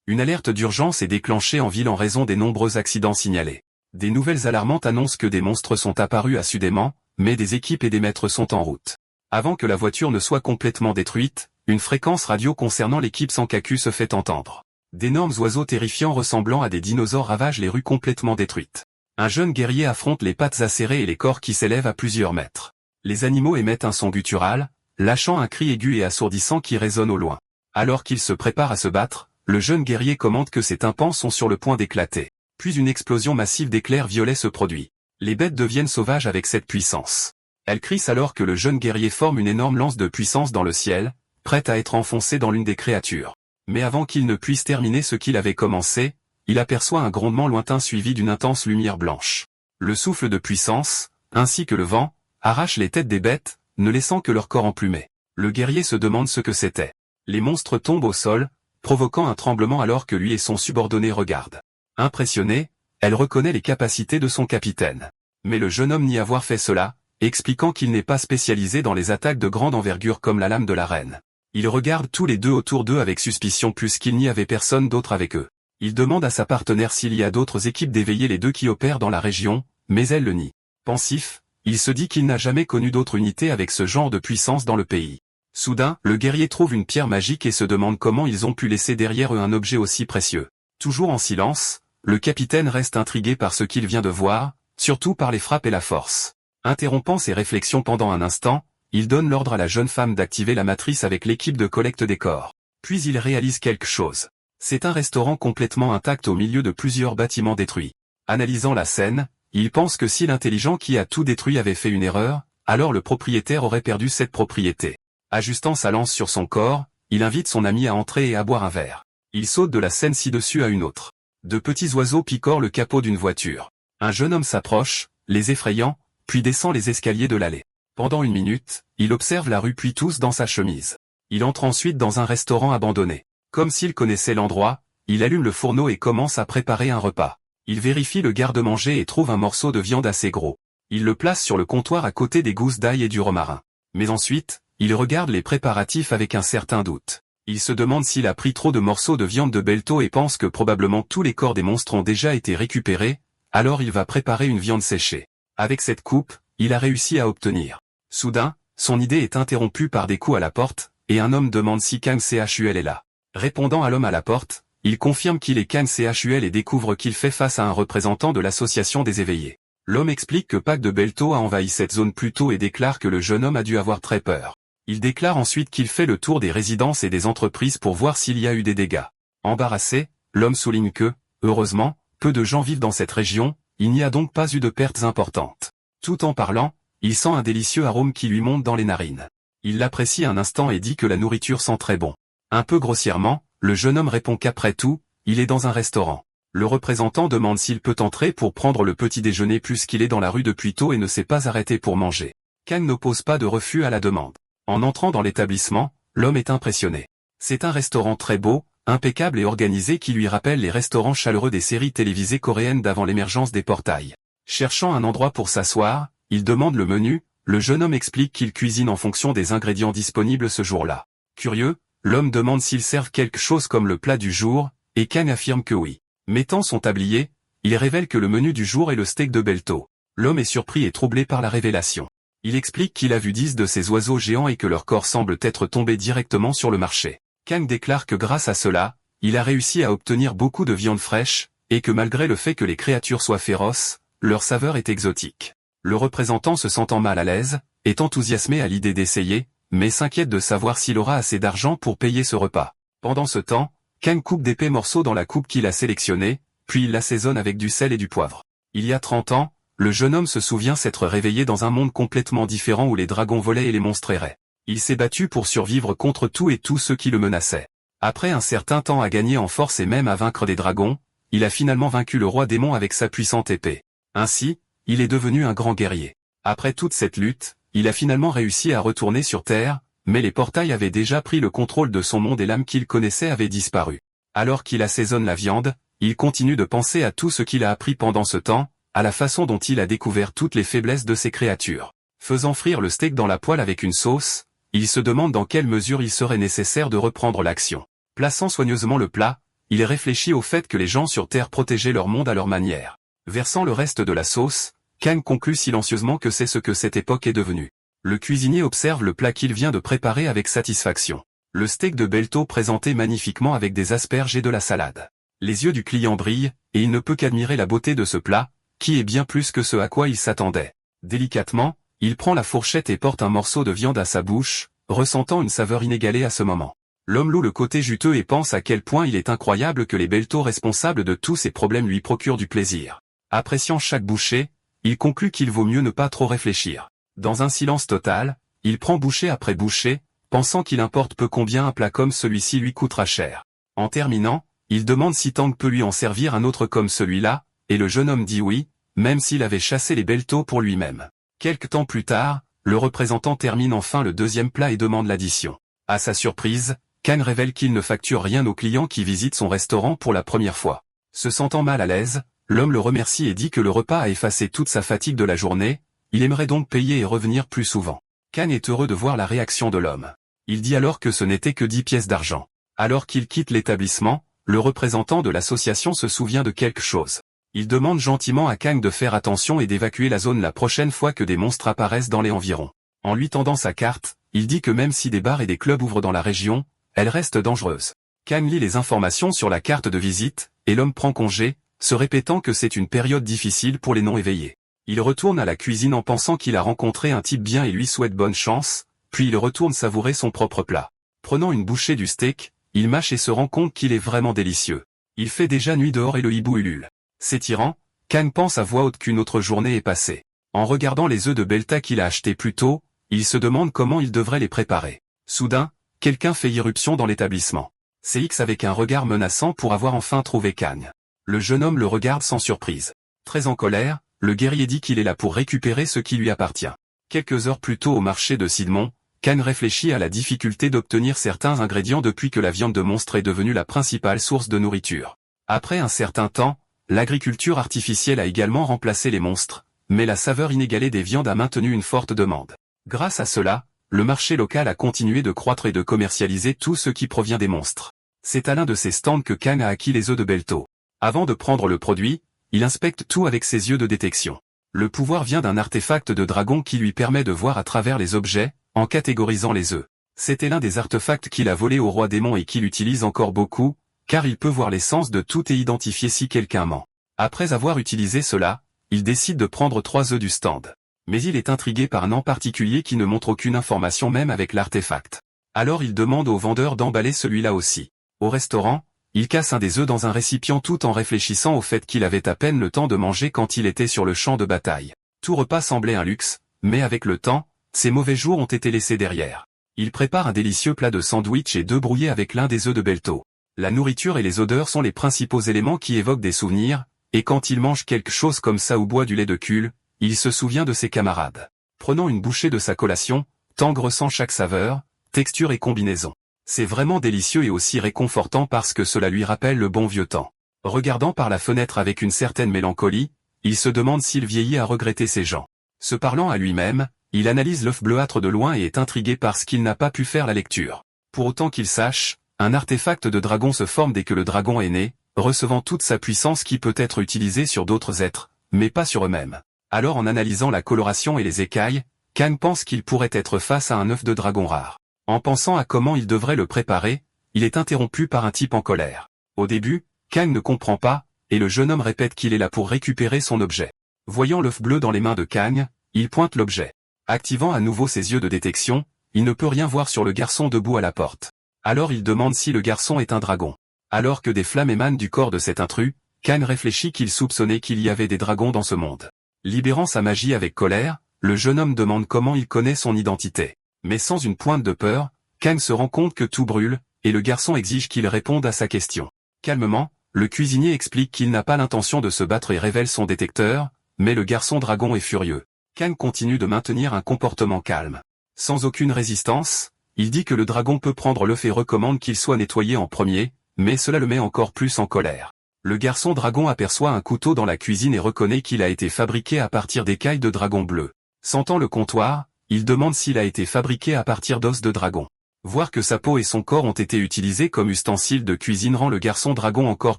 Une alerte d'urgence est déclenchée en ville en raison des nombreux accidents signalés. Des nouvelles alarmantes annoncent que des monstres sont apparus assurément, mais des équipes et des maîtres sont en route. Avant que la voiture ne soit complètement détruite, une fréquence radio concernant l'équipe Sankaku se fait entendre. D'énormes oiseaux terrifiants ressemblant à des dinosaures ravagent les rues complètement détruites. Un jeune guerrier affronte les pattes acérées et les corps qui s'élèvent à plusieurs mètres. Les animaux émettent un son guttural, lâchant un cri aigu et assourdissant qui résonne au loin. Alors qu'il se prépare à se battre, le jeune guerrier commente que ses tympans sont sur le point d'éclater. Puis une explosion massive d'éclairs violets se produit. Les bêtes deviennent sauvages avec cette puissance. Elles crissent alors que le jeune guerrier forme une énorme lance de puissance dans le ciel, prête à être enfoncée dans l'une des créatures. Mais avant qu'il ne puisse terminer ce qu'il avait commencé, il aperçoit un grondement lointain suivi d'une intense lumière blanche. Le souffle de puissance, ainsi que le vent, arrache les têtes des bêtes, ne laissant que leur corps emplumé. Le guerrier se demande ce que c'était. Les monstres tombent au sol, provoquant un tremblement alors que lui et son subordonné regardent. Impressionnée, elle reconnaît les capacités de son capitaine. Mais le jeune homme nie avoir fait cela, expliquant qu'il n'est pas spécialisé dans les attaques de grande envergure comme la lame de la reine. Ils regardent tous les deux autour d'eux avec suspicion puisqu'il n'y avait personne d'autre avec eux. Il demande à sa partenaire s'il y a d'autres équipes d'éveiller les deux qui opèrent dans la région, mais elle le nie. Pensif, il se dit qu'il n'a jamais connu d'autre unité avec ce genre de puissance dans le pays. Soudain, le guerrier trouve une pierre magique et se demande comment ils ont pu laisser derrière eux un objet aussi précieux. Toujours en silence, le capitaine reste intrigué par ce qu'il vient de voir, surtout par les frappes et la force. Interrompant ses réflexions pendant un instant, il donne l'ordre à la jeune femme d'activer la matrice avec l'équipe de collecte des corps. Puis il réalise quelque chose. C'est un restaurant complètement intact au milieu de plusieurs bâtiments détruits. Analysant la scène, il pense que si l'intelligent qui a tout détruit avait fait une erreur, alors le propriétaire aurait perdu cette propriété. Ajustant sa lance sur son corps, il invite son ami à entrer et à boire un verre. Il saute de la scène ci-dessus à une autre. De petits oiseaux picorent le capot d'une voiture. Un jeune homme s'approche, les effrayant, puis descend les escaliers de l'allée. Pendant une minute, il observe la rue puis tousse dans sa chemise. Il entre ensuite dans un restaurant abandonné. Comme s'il connaissait l'endroit, il allume le fourneau et commence à préparer un repas. Il vérifie le garde-manger et trouve un morceau de viande assez gros. Il le place sur le comptoir à côté des gousses d'ail et du romarin. Mais ensuite, il regarde les préparatifs avec un certain doute. Il se demande s'il a pris trop de morceaux de viande de Belto et pense que probablement tous les corps des monstres ont déjà été récupérés, alors il va préparer une viande séchée. Avec cette coupe, il a réussi à obtenir. Soudain, son idée est interrompue par des coups à la porte, et un homme demande si Kang Chul est là. Répondant à l'homme à la porte, il confirme qu'il est Kang Chul et découvre qu'il fait face à un représentant de l'association des éveillés. L'homme explique que Pac de Belto a envahi cette zone plus tôt et déclare que le jeune homme a dû avoir très peur. Il déclare ensuite qu'il fait le tour des résidences et des entreprises pour voir s'il y a eu des dégâts. Embarrassé, l'homme souligne que, heureusement, peu de gens vivent dans cette région, il n'y a donc pas eu de pertes importantes. Tout en parlant, il sent un délicieux arôme qui lui monte dans les narines. Il l'apprécie un instant et dit que la nourriture sent très bon. Un peu grossièrement, le jeune homme répond qu'après tout, il est dans un restaurant. Le représentant demande s'il peut entrer pour prendre le petit déjeuner puisqu'il est dans la rue depuis tôt et ne s'est pas arrêté pour manger. Kang n'oppose pas de refus à la demande. En entrant dans l'établissement, l'homme est impressionné. C'est un restaurant très beau, impeccable et organisé qui lui rappelle les restaurants chaleureux des séries télévisées coréennes d'avant l'émergence des portails. Cherchant un endroit pour s'asseoir, il demande le menu, le jeune homme explique qu'il cuisine en fonction des ingrédients disponibles ce jour-là. Curieux, l'homme demande s'ils servent quelque chose comme le plat du jour, et Kang affirme que oui. Mettant son tablier, il révèle que le menu du jour est le steak de Belto. L'homme est surpris et troublé par la révélation. Il explique qu'il a vu 10 de ces oiseaux géants et que leur corps semble être tombé directement sur le marché. Kang déclare que grâce à cela, il a réussi à obtenir beaucoup de viande fraîche, et que malgré le fait que les créatures soient féroces, leur saveur est exotique. Le représentant se sentant mal à l'aise, est enthousiasmé à l'idée d'essayer, mais s'inquiète de savoir s'il aura assez d'argent pour payer ce repas. Pendant ce temps, Kang coupe d'épais morceaux dans la coupe qu'il a sélectionnée, puis il l'assaisonne avec du sel et du poivre. Il y a 30 ans, le jeune homme se souvient s'être réveillé dans un monde complètement différent où les dragons volaient et les monstres erraient. Il s'est battu pour survivre contre tout et tous ceux qui le menaçaient. Après un certain temps à gagner en force et même à vaincre des dragons, il a finalement vaincu le roi démon avec sa puissante épée. Ainsi, il est devenu un grand guerrier. Après toute cette lutte, il a finalement réussi à retourner sur Terre, mais les portails avaient déjà pris le contrôle de son monde et l'âme qu'il connaissait avait disparu. Alors qu'il assaisonne la viande, il continue de penser à tout ce qu'il a appris pendant ce temps, à la façon dont il a découvert toutes les faiblesses de ces créatures. Faisant frire le steak dans la poêle avec une sauce, il se demande dans quelle mesure il serait nécessaire de reprendre l'action. Plaçant soigneusement le plat, il réfléchit au fait que les gens sur Terre protégeaient leur monde à leur manière. Versant le reste de la sauce, Kang conclut silencieusement que c'est ce que cette époque est devenue. Le cuisinier observe le plat qu'il vient de préparer avec satisfaction. Le steak de Belto présenté magnifiquement avec des asperges et de la salade. Les yeux du client brillent, et il ne peut qu'admirer la beauté de ce plat, qui est bien plus que ce à quoi il s'attendait. Délicatement, il prend la fourchette et porte un morceau de viande à sa bouche, ressentant une saveur inégalée à ce moment. L'homme loue le côté juteux et pense à quel point il est incroyable que les Belto responsables de tous ses problèmes lui procurent du plaisir. Appréciant chaque bouchée, il conclut qu'il vaut mieux ne pas trop réfléchir. Dans un silence total, il prend bouchée après bouchée, pensant qu'il importe peu combien un plat comme celui-ci lui coûtera cher. En terminant, il demande si Tang peut lui en servir un autre comme celui-là, et le jeune homme dit oui, même s'il avait chassé les Belto pour lui-même. Quelque temps plus tard, le représentant termine enfin le deuxième plat et demande l'addition. À sa surprise, Kang révèle qu'il ne facture rien aux clients qui visitent son restaurant pour la première fois. Se sentant mal à l'aise, l'homme le remercie et dit que le repas a effacé toute sa fatigue de la journée, il aimerait donc payer et revenir plus souvent. Kang est heureux de voir la réaction de l'homme. Il dit alors que ce n'était que 10 pièces d'argent. Alors qu'il quitte l'établissement, le représentant de l'association se souvient de quelque chose. Il demande gentiment à Kang de faire attention et d'évacuer la zone la prochaine fois que des monstres apparaissent dans les environs. En lui tendant sa carte, il dit que même si des bars et des clubs ouvrent dans la région, elle reste dangereuse. Kang lit les informations sur la carte de visite, et l'homme prend congé, se répétant que c'est une période difficile pour les non-éveillés. Il retourne à la cuisine en pensant qu'il a rencontré un type bien et lui souhaite bonne chance, puis il retourne savourer son propre plat. Prenant une bouchée du steak, il mâche et se rend compte qu'il est vraiment délicieux. Il fait déjà nuit dehors et le hibou ulule. S'étirant, Kang pense à voix haute qu'une autre journée est passée. En regardant les œufs de Belta qu'il a achetés plus tôt, il se demande comment il devrait les préparer. Soudain, quelqu'un fait irruption dans l'établissement. C'est X avec un regard menaçant pour avoir enfin trouvé Kang. Le jeune homme le regarde sans surprise. Très en colère, le guerrier dit qu'il est là pour récupérer ce qui lui appartient. Quelques heures plus tôt au marché de Sidmon, Kang réfléchit à la difficulté d'obtenir certains ingrédients depuis que la viande de monstre est devenue la principale source de nourriture. Après un certain temps, l'agriculture artificielle a également remplacé les monstres, mais la saveur inégalée des viandes a maintenu une forte demande. Grâce à cela, le marché local a continué de croître et de commercialiser tout ce qui provient des monstres. C'est à l'un de ces stands que Kang a acquis les œufs de Belto. Avant de prendre le produit, il inspecte tout avec ses yeux de détection. Le pouvoir vient d'un artefact de dragon qui lui permet de voir à travers les objets, en catégorisant les œufs. C'était l'un des artefacts qu'il a volé au roi démon et qu'il utilise encore beaucoup, car il peut voir l'essence de tout et identifier si quelqu'un ment. Après avoir utilisé cela, il décide de prendre 3 œufs du stand. Mais il est intrigué par un en particulier qui ne montre aucune information même avec l'artefact. Alors il demande au vendeur d'emballer celui-là aussi. Au restaurant, il casse un des œufs dans un récipient tout en réfléchissant au fait qu'il avait à peine le temps de manger quand il était sur le champ de bataille. Tout repas semblait un luxe, mais avec le temps, ses mauvais jours ont été laissés derrière. Il prépare un délicieux plat de sandwich et d'œufs brouillés avec l'un des œufs de Belto. La nourriture et les odeurs sont les principaux éléments qui évoquent des souvenirs, et quand il mange quelque chose comme ça ou boit du lait de cul, il se souvient de ses camarades. Prenant une bouchée de sa collation, Tang ressent chaque saveur, texture et combinaison. C'est vraiment délicieux et aussi réconfortant parce que cela lui rappelle le bon vieux temps. Regardant par la fenêtre avec une certaine mélancolie, il se demande s'il vieillit à regretter ces gens. Se parlant à lui-même, il analyse l'œuf bleuâtre de loin et est intrigué parce qu'il n'a pas pu faire la lecture. Pour autant qu'il sache, un artefact de dragon se forme dès que le dragon est né, recevant toute sa puissance qui peut être utilisée sur d'autres êtres, mais pas sur eux-mêmes. Alors en analysant la coloration et les écailles, Kang pense qu'il pourrait être face à un œuf de dragon rare. En pensant à comment il devrait le préparer, il est interrompu par un type en colère. Au début, Kang ne comprend pas, et le jeune homme répète qu'il est là pour récupérer son objet. Voyant l'œuf bleu dans les mains de Kang, il pointe l'objet. Activant à nouveau ses yeux de détection, il ne peut rien voir sur le garçon debout à la porte. Alors il demande si le garçon est un dragon. Alors que des flammes émanent du corps de cet intrus, Kang réfléchit qu'il soupçonnait qu'il y avait des dragons dans ce monde. Libérant sa magie avec colère, le jeune homme demande comment il connaît son identité. Mais sans une pointe de peur, Kang se rend compte que tout brûle, et le garçon exige qu'il réponde à sa question. Calmement, le cuisinier explique qu'il n'a pas l'intention de se battre et révèle son détecteur, mais le garçon dragon est furieux. Kang continue de maintenir un comportement calme. Sans aucune résistance, il dit que le dragon peut prendre l'œuf et recommande qu'il soit nettoyé en premier, mais cela le met encore plus en colère. Le garçon dragon aperçoit un couteau dans la cuisine et reconnaît qu'il a été fabriqué à partir d'écailles de dragon bleu. Sentant le comptoir, il demande s'il a été fabriqué à partir d'os de dragon. Voir que sa peau et son corps ont été utilisés comme ustensiles de cuisine rend le garçon dragon encore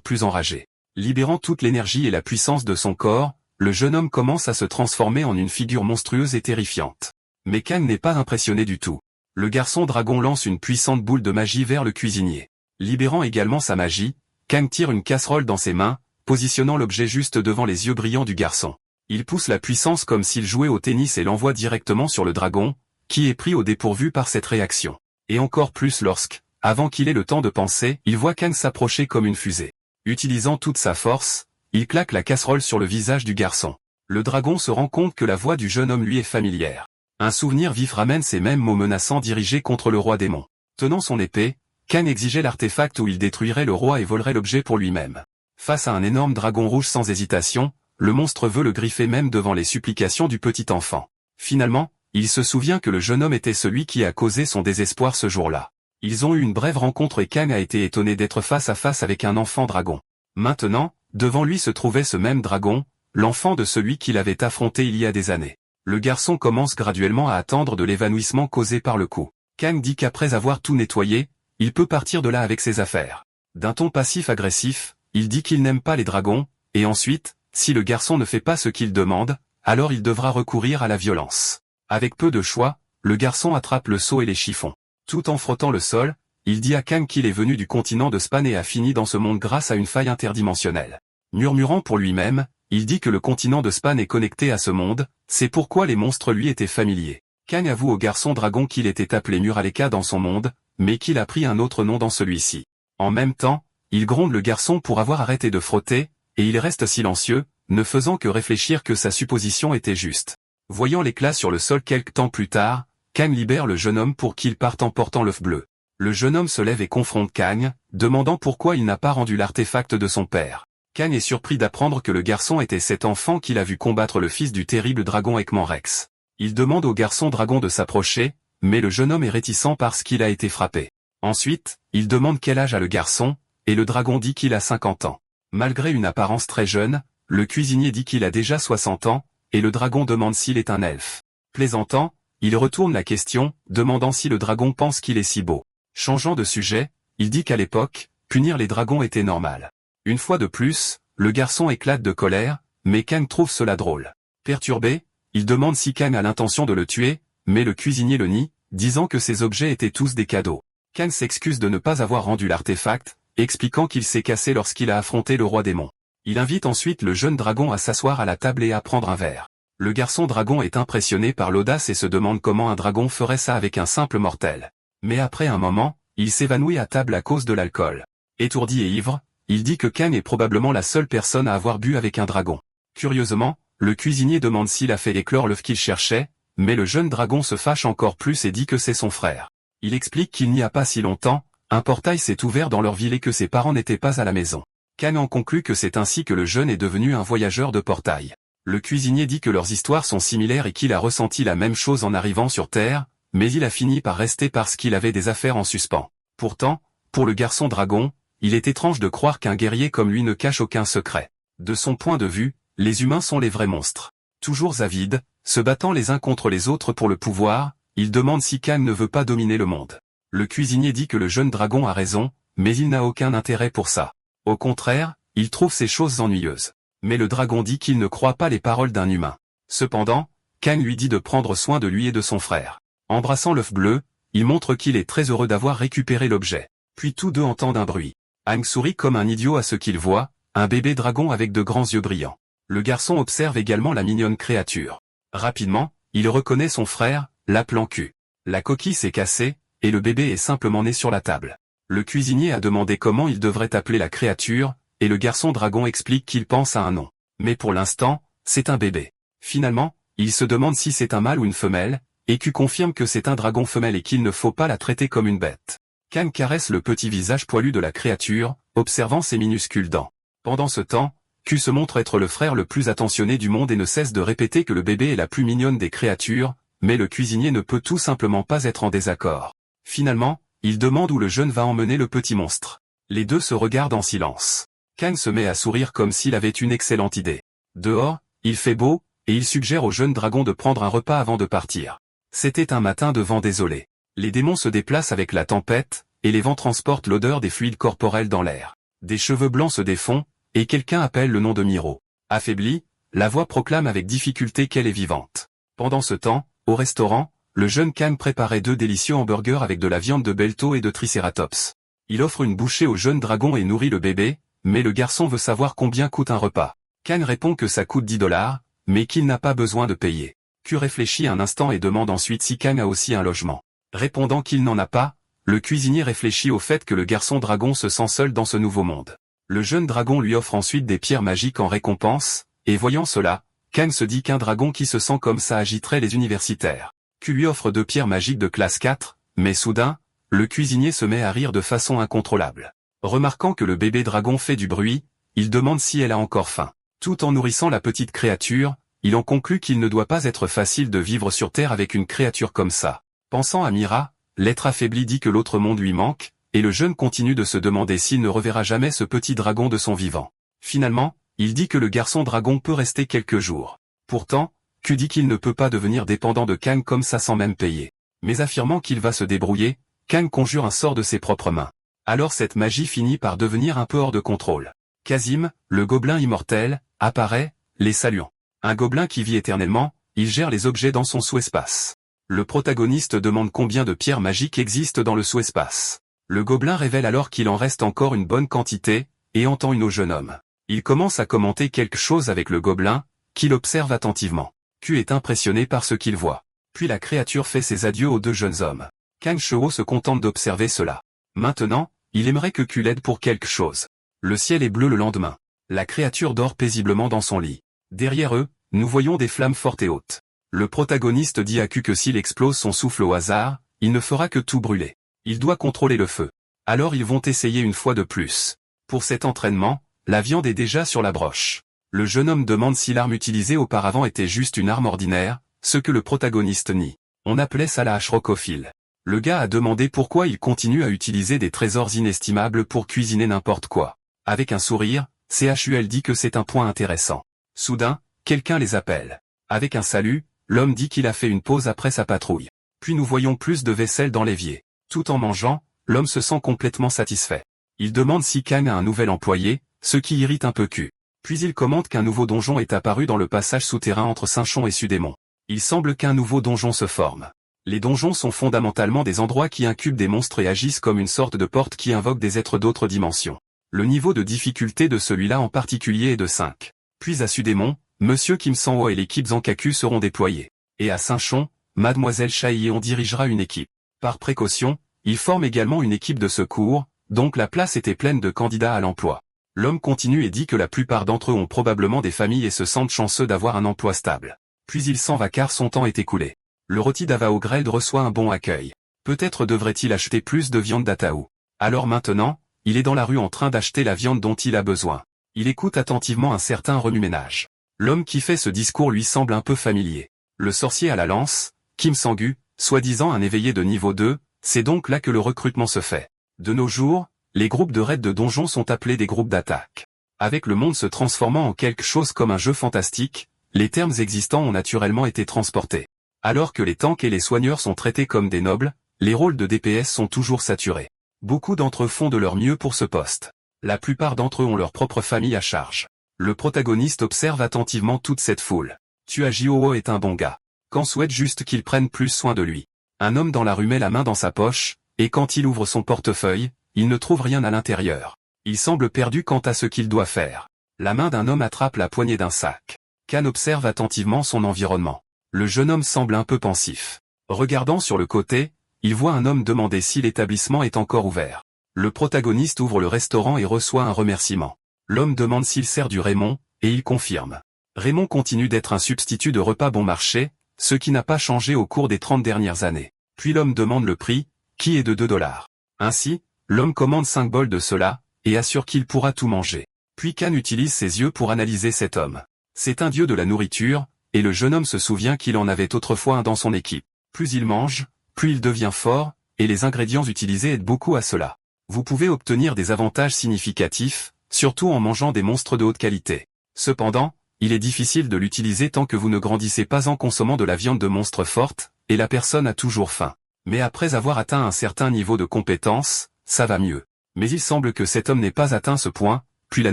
plus enragé. Libérant toute l'énergie et la puissance de son corps, le jeune homme commence à se transformer en une figure monstrueuse et terrifiante. Mais Kang n'est pas impressionné du tout. Le garçon dragon lance une puissante boule de magie vers le cuisinier. Libérant également sa magie, Kang tire une casserole dans ses mains, positionnant l'objet juste devant les yeux brillants du garçon. Il pousse la puissance comme s'il jouait au tennis et l'envoie directement sur le dragon, qui est pris au dépourvu par cette réaction. Et encore plus lorsque, avant qu'il ait le temps de penser, il voit Kang s'approcher comme une fusée. Utilisant toute sa force, il claque la casserole sur le visage du garçon. Le dragon se rend compte que la voix du jeune homme lui est familière. Un souvenir vif ramène ces mêmes mots menaçants dirigés contre le roi démon. Tenant son épée, Kang exigeait l'artefact où il détruirait le roi et volerait l'objet pour lui-même. Face à un énorme dragon rouge sans hésitation, le monstre veut le griffer même devant les supplications du petit enfant. Finalement, il se souvient que le jeune homme était celui qui a causé son désespoir ce jour-là. Ils ont eu une brève rencontre et Kang a été étonné d'être face à face avec un enfant dragon. Maintenant, devant lui se trouvait ce même dragon, l'enfant de celui qu'il avait affronté il y a des années. Le garçon commence graduellement à attendre de l'évanouissement causé par le coup. Kang dit qu'après avoir tout nettoyé, il peut partir de là avec ses affaires. D'un ton passif-agressif, il dit qu'il n'aime pas les dragons, et ensuite, si le garçon ne fait pas ce qu'il demande, alors il devra recourir à la violence. Avec peu de choix, le garçon attrape le seau et les chiffons. Tout en frottant le sol, il dit à Kang qu'il est venu du continent de Span et a fini dans ce monde grâce à une faille interdimensionnelle. Murmurant pour lui-même, il dit que le continent de Span est connecté à ce monde, c'est pourquoi les monstres lui étaient familiers. Kang avoue au garçon dragon qu'il était appelé Muraleka dans son monde, mais qu'il a pris un autre nom dans celui-ci. En même temps, il gronde le garçon pour avoir arrêté de frotter, et il reste silencieux, ne faisant que réfléchir que sa supposition était juste. Voyant l'éclat sur le sol quelque temps plus tard, Kang libère le jeune homme pour qu'il parte en portant l'œuf bleu. Le jeune homme se lève et confronte Kang, demandant pourquoi il n'a pas rendu l'artefact de son père. Kang est surpris d'apprendre que le garçon était cet enfant qu'il a vu combattre le fils du terrible dragon Ekman Rex. Il demande au garçon dragon de s'approcher, mais le jeune homme est réticent parce qu'il a été frappé. Ensuite, il demande quel âge a le garçon, et le dragon dit qu'il a 50 ans. Malgré une apparence très jeune, le cuisinier dit qu'il a déjà 60 ans, et le dragon demande s'il est un elfe. Plaisantant, il retourne la question, demandant si le dragon pense qu'il est si beau. Changeant de sujet, il dit qu'à l'époque, punir les dragons était normal. Une fois de plus, le garçon éclate de colère, mais Kang trouve cela drôle. Perturbé, il demande si Kang a l'intention de le tuer, mais le cuisinier le nie, disant que ces objets étaient tous des cadeaux. Kang s'excuse de ne pas avoir rendu l'artefact, expliquant qu'il s'est cassé lorsqu'il a affronté le roi démon. Il invite ensuite le jeune dragon à s'asseoir à la table et à prendre un verre. Le garçon dragon est impressionné par l'audace et se demande comment un dragon ferait ça avec un simple mortel. Mais après un moment, il s'évanouit à table à cause de l'alcool. Étourdi et ivre, il dit que Kang est probablement la seule personne à avoir bu avec un dragon. Curieusement, le cuisinier demande s'il a fait éclore l'œuf qu'il cherchait, mais le jeune dragon se fâche encore plus et dit que c'est son frère. Il explique qu'il n'y a pas si longtemps, un portail s'est ouvert dans leur ville et que ses parents n'étaient pas à la maison. Kang en conclut que c'est ainsi que le jeune est devenu un voyageur de portail. Le cuisinier dit que leurs histoires sont similaires et qu'il a ressenti la même chose en arrivant sur Terre, mais il a fini par rester parce qu'il avait des affaires en suspens. Pourtant, pour le garçon dragon, il est étrange de croire qu'un guerrier comme lui ne cache aucun secret. De son point de vue, les humains sont les vrais monstres. Toujours avides, se battant les uns contre les autres pour le pouvoir, il demande si Kang ne veut pas dominer le monde. Le cuisinier dit que le jeune dragon a raison, mais il n'a aucun intérêt pour ça. Au contraire, il trouve ces choses ennuyeuses. Mais le dragon dit qu'il ne croit pas les paroles d'un humain. Cependant, Kang lui dit de prendre soin de lui et de son frère. Embrassant l'œuf bleu, il montre qu'il est très heureux d'avoir récupéré l'objet. Puis tous deux entendent un bruit. Aang sourit comme un idiot à ce qu'il voit, un bébé dragon avec de grands yeux brillants. Le garçon observe également la mignonne créature. Rapidement, il reconnaît son frère, l'appelant Q. La coquille s'est cassée, et le bébé est simplement né sur la table. Le cuisinier a demandé comment il devrait appeler la créature, et le garçon dragon explique qu'il pense à un nom. Mais pour l'instant, c'est un bébé. Finalement, il se demande si c'est un mâle ou une femelle, et Q confirme que c'est un dragon femelle et qu'il ne faut pas la traiter comme une bête. Kang caresse le petit visage poilu de la créature, observant ses minuscules dents. Pendant ce temps, Q se montre être le frère le plus attentionné du monde et ne cesse de répéter que le bébé est la plus mignonne des créatures, mais le cuisinier ne peut tout simplement pas être en désaccord. Finalement, il demande où le jeune va emmener le petit monstre. Les deux se regardent en silence. Kang se met à sourire comme s'il avait une excellente idée. Dehors, il fait beau, et il suggère au jeune dragon de prendre un repas avant de partir. C'était un matin de vent désolé. Les démons se déplacent avec la tempête, et les vents transportent l'odeur des fluides corporels dans l'air. Des cheveux blancs se défont, et quelqu'un appelle le nom de Miro. Affaiblie, la voix proclame avec difficulté qu'elle est vivante. Pendant ce temps, au restaurant, le jeune Khan préparait 2 délicieux hamburgers avec de la viande de Belto et de Triceratops. Il offre une bouchée au jeune dragon et nourrit le bébé, mais le garçon veut savoir combien coûte un repas. Khan répond que ça coûte 10 $, mais qu'il n'a pas besoin de payer. Q réfléchit un instant et demande ensuite si Khan a aussi un logement. Répondant qu'il n'en a pas, le cuisinier réfléchit au fait que le garçon dragon se sent seul dans ce nouveau monde. Le jeune dragon lui offre ensuite des pierres magiques en récompense, et voyant cela, Khan se dit qu'un dragon qui se sent comme ça agiterait les universitaires. Q lui offre 2 pierres magiques de classe 4, mais soudain, le cuisinier se met à rire de façon incontrôlable. Remarquant que le bébé dragon fait du bruit, il demande si elle a encore faim. Tout en nourrissant la petite créature, il en conclut qu'il ne doit pas être facile de vivre sur Terre avec une créature comme ça. Pensant à Mira, l'être affaibli dit que l'autre monde lui manque, et le jeune continue de se demander s'il ne reverra jamais ce petit dragon de son vivant. Finalement, il dit que le garçon dragon peut rester quelques jours. Pourtant, Q dit qu'il ne peut pas devenir dépendant de Khan comme ça sans même payer. Mais affirmant qu'il va se débrouiller, Khan conjure un sort de ses propres mains. Alors cette magie finit par devenir un peu hors de contrôle. Kazim, le gobelin immortel, apparaît, les saluant. Un gobelin qui vit éternellement, il gère les objets dans son sous-espace. Le protagoniste demande combien de pierres magiques existent dans le sous-espace. Le gobelin révèle alors qu'il en reste encore une bonne quantité, et entend une au jeune homme. Il commence à commenter quelque chose avec le gobelin, qu'il observe attentivement. Q est impressionné par ce qu'il voit. Puis la créature fait ses adieux aux 2 jeunes hommes. Kang Shou se contente d'observer cela. Maintenant, il aimerait que Q l'aide pour quelque chose. Le ciel est bleu le lendemain. La créature dort paisiblement dans son lit. Derrière eux, nous voyons des flammes fortes et hautes. Le protagoniste dit à Q que s'il explose son souffle au hasard, il ne fera que tout brûler. Il doit contrôler le feu. Alors ils vont essayer une fois de plus. Pour cet entraînement, la viande est déjà sur la broche. Le jeune homme demande si l'arme utilisée auparavant était juste une arme ordinaire, ce que le protagoniste nie. On appelait ça la hache rocophile. Le gars a demandé pourquoi il continue à utiliser des trésors inestimables pour cuisiner n'importe quoi. Avec un sourire, CHUL dit que c'est un point intéressant. Soudain, quelqu'un les appelle. Avec un salut, l'homme dit qu'il a fait une pause après sa patrouille. Puis nous voyons plus de vaisselle dans l'évier. Tout en mangeant, l'homme se sent complètement satisfait. Il demande si Kang a un nouvel employé, ce qui irrite un peu Q. Puis il commente qu'un nouveau donjon est apparu dans le passage souterrain entre Saint-Chon et Sudémon. Il semble qu'un nouveau donjon se forme. Les donjons sont fondamentalement des endroits qui incubent des monstres et agissent comme une sorte de porte qui invoque des êtres d'autres dimensions. Le niveau de difficulté de celui-là en particulier est de 5. Puis à Sudémon, Monsieur Kim Sang-ho et l'équipe Zankaku seront déployés. Et à Saint-Chon, Mademoiselle Chai-on dirigera une équipe. Par précaution, ils forment également une équipe de secours, donc la place était pleine de candidats à l'emploi. L'homme continue et dit que la plupart d'entre eux ont probablement des familles et se sentent chanceux d'avoir un emploi stable. Puis il s'en va car son temps est écoulé. Le rôti d'Avaogreld reçoit un bon accueil. Peut-être devrait-il acheter plus de viande d'Ataou. Alors maintenant, il est dans la rue en train d'acheter la viande dont il a besoin. Il écoute attentivement un certain remue-ménage. L'homme qui fait ce discours lui semble un peu familier. Le sorcier à la lance, Kim Sang-gu, soi-disant un éveillé de niveau 2, c'est donc là que le recrutement se fait. De nos jours, les groupes de raids de donjons sont appelés des groupes d'attaque. Avec le monde se transformant en quelque chose comme un jeu fantastique, les termes existants ont naturellement été transportés. Alors que les tanks et les soigneurs sont traités comme des nobles, les rôles de DPS sont toujours saturés. Beaucoup d'entre eux font de leur mieux pour ce poste. La plupart d'entre eux ont leur propre famille à charge. Le protagoniste observe attentivement toute cette foule. Tuajio est un bon gars. Quand souhaite juste qu'il prenne plus soin de lui. Un homme dans la rue met la main dans sa poche, et quand il ouvre son portefeuille, il ne trouve rien à l'intérieur. Il semble perdu quant à ce qu'il doit faire. La main d'un homme attrape la poignée d'un sac. Khan observe attentivement son environnement. Le jeune homme semble un peu pensif. Regardant sur le côté, il voit un homme demander si l'établissement est encore ouvert. Le protagoniste ouvre le restaurant et reçoit un remerciement. L'homme demande s'il sert du Raymond, et il confirme. Raymond continue d'être un substitut de repas bon marché, ce qui n'a pas changé au cours des 30 dernières années. Puis l'homme demande le prix, qui est de 2 $. Ainsi, l'homme commande 5 bols de cela, et assure qu'il pourra tout manger. Puis Khan utilise ses yeux pour analyser cet homme. C'est un dieu de la nourriture, et le jeune homme se souvient qu'il en avait autrefois un dans son équipe. Plus il mange, plus il devient fort, et les ingrédients utilisés aident beaucoup à cela. Vous pouvez obtenir des avantages significatifs, surtout en mangeant des monstres de haute qualité. Cependant, il est difficile de l'utiliser tant que vous ne grandissez pas en consommant de la viande de monstres forte, et la personne a toujours faim. Mais après avoir atteint un certain niveau de compétence, ça va mieux. Mais il semble que cet homme n'ait pas atteint ce point, puis la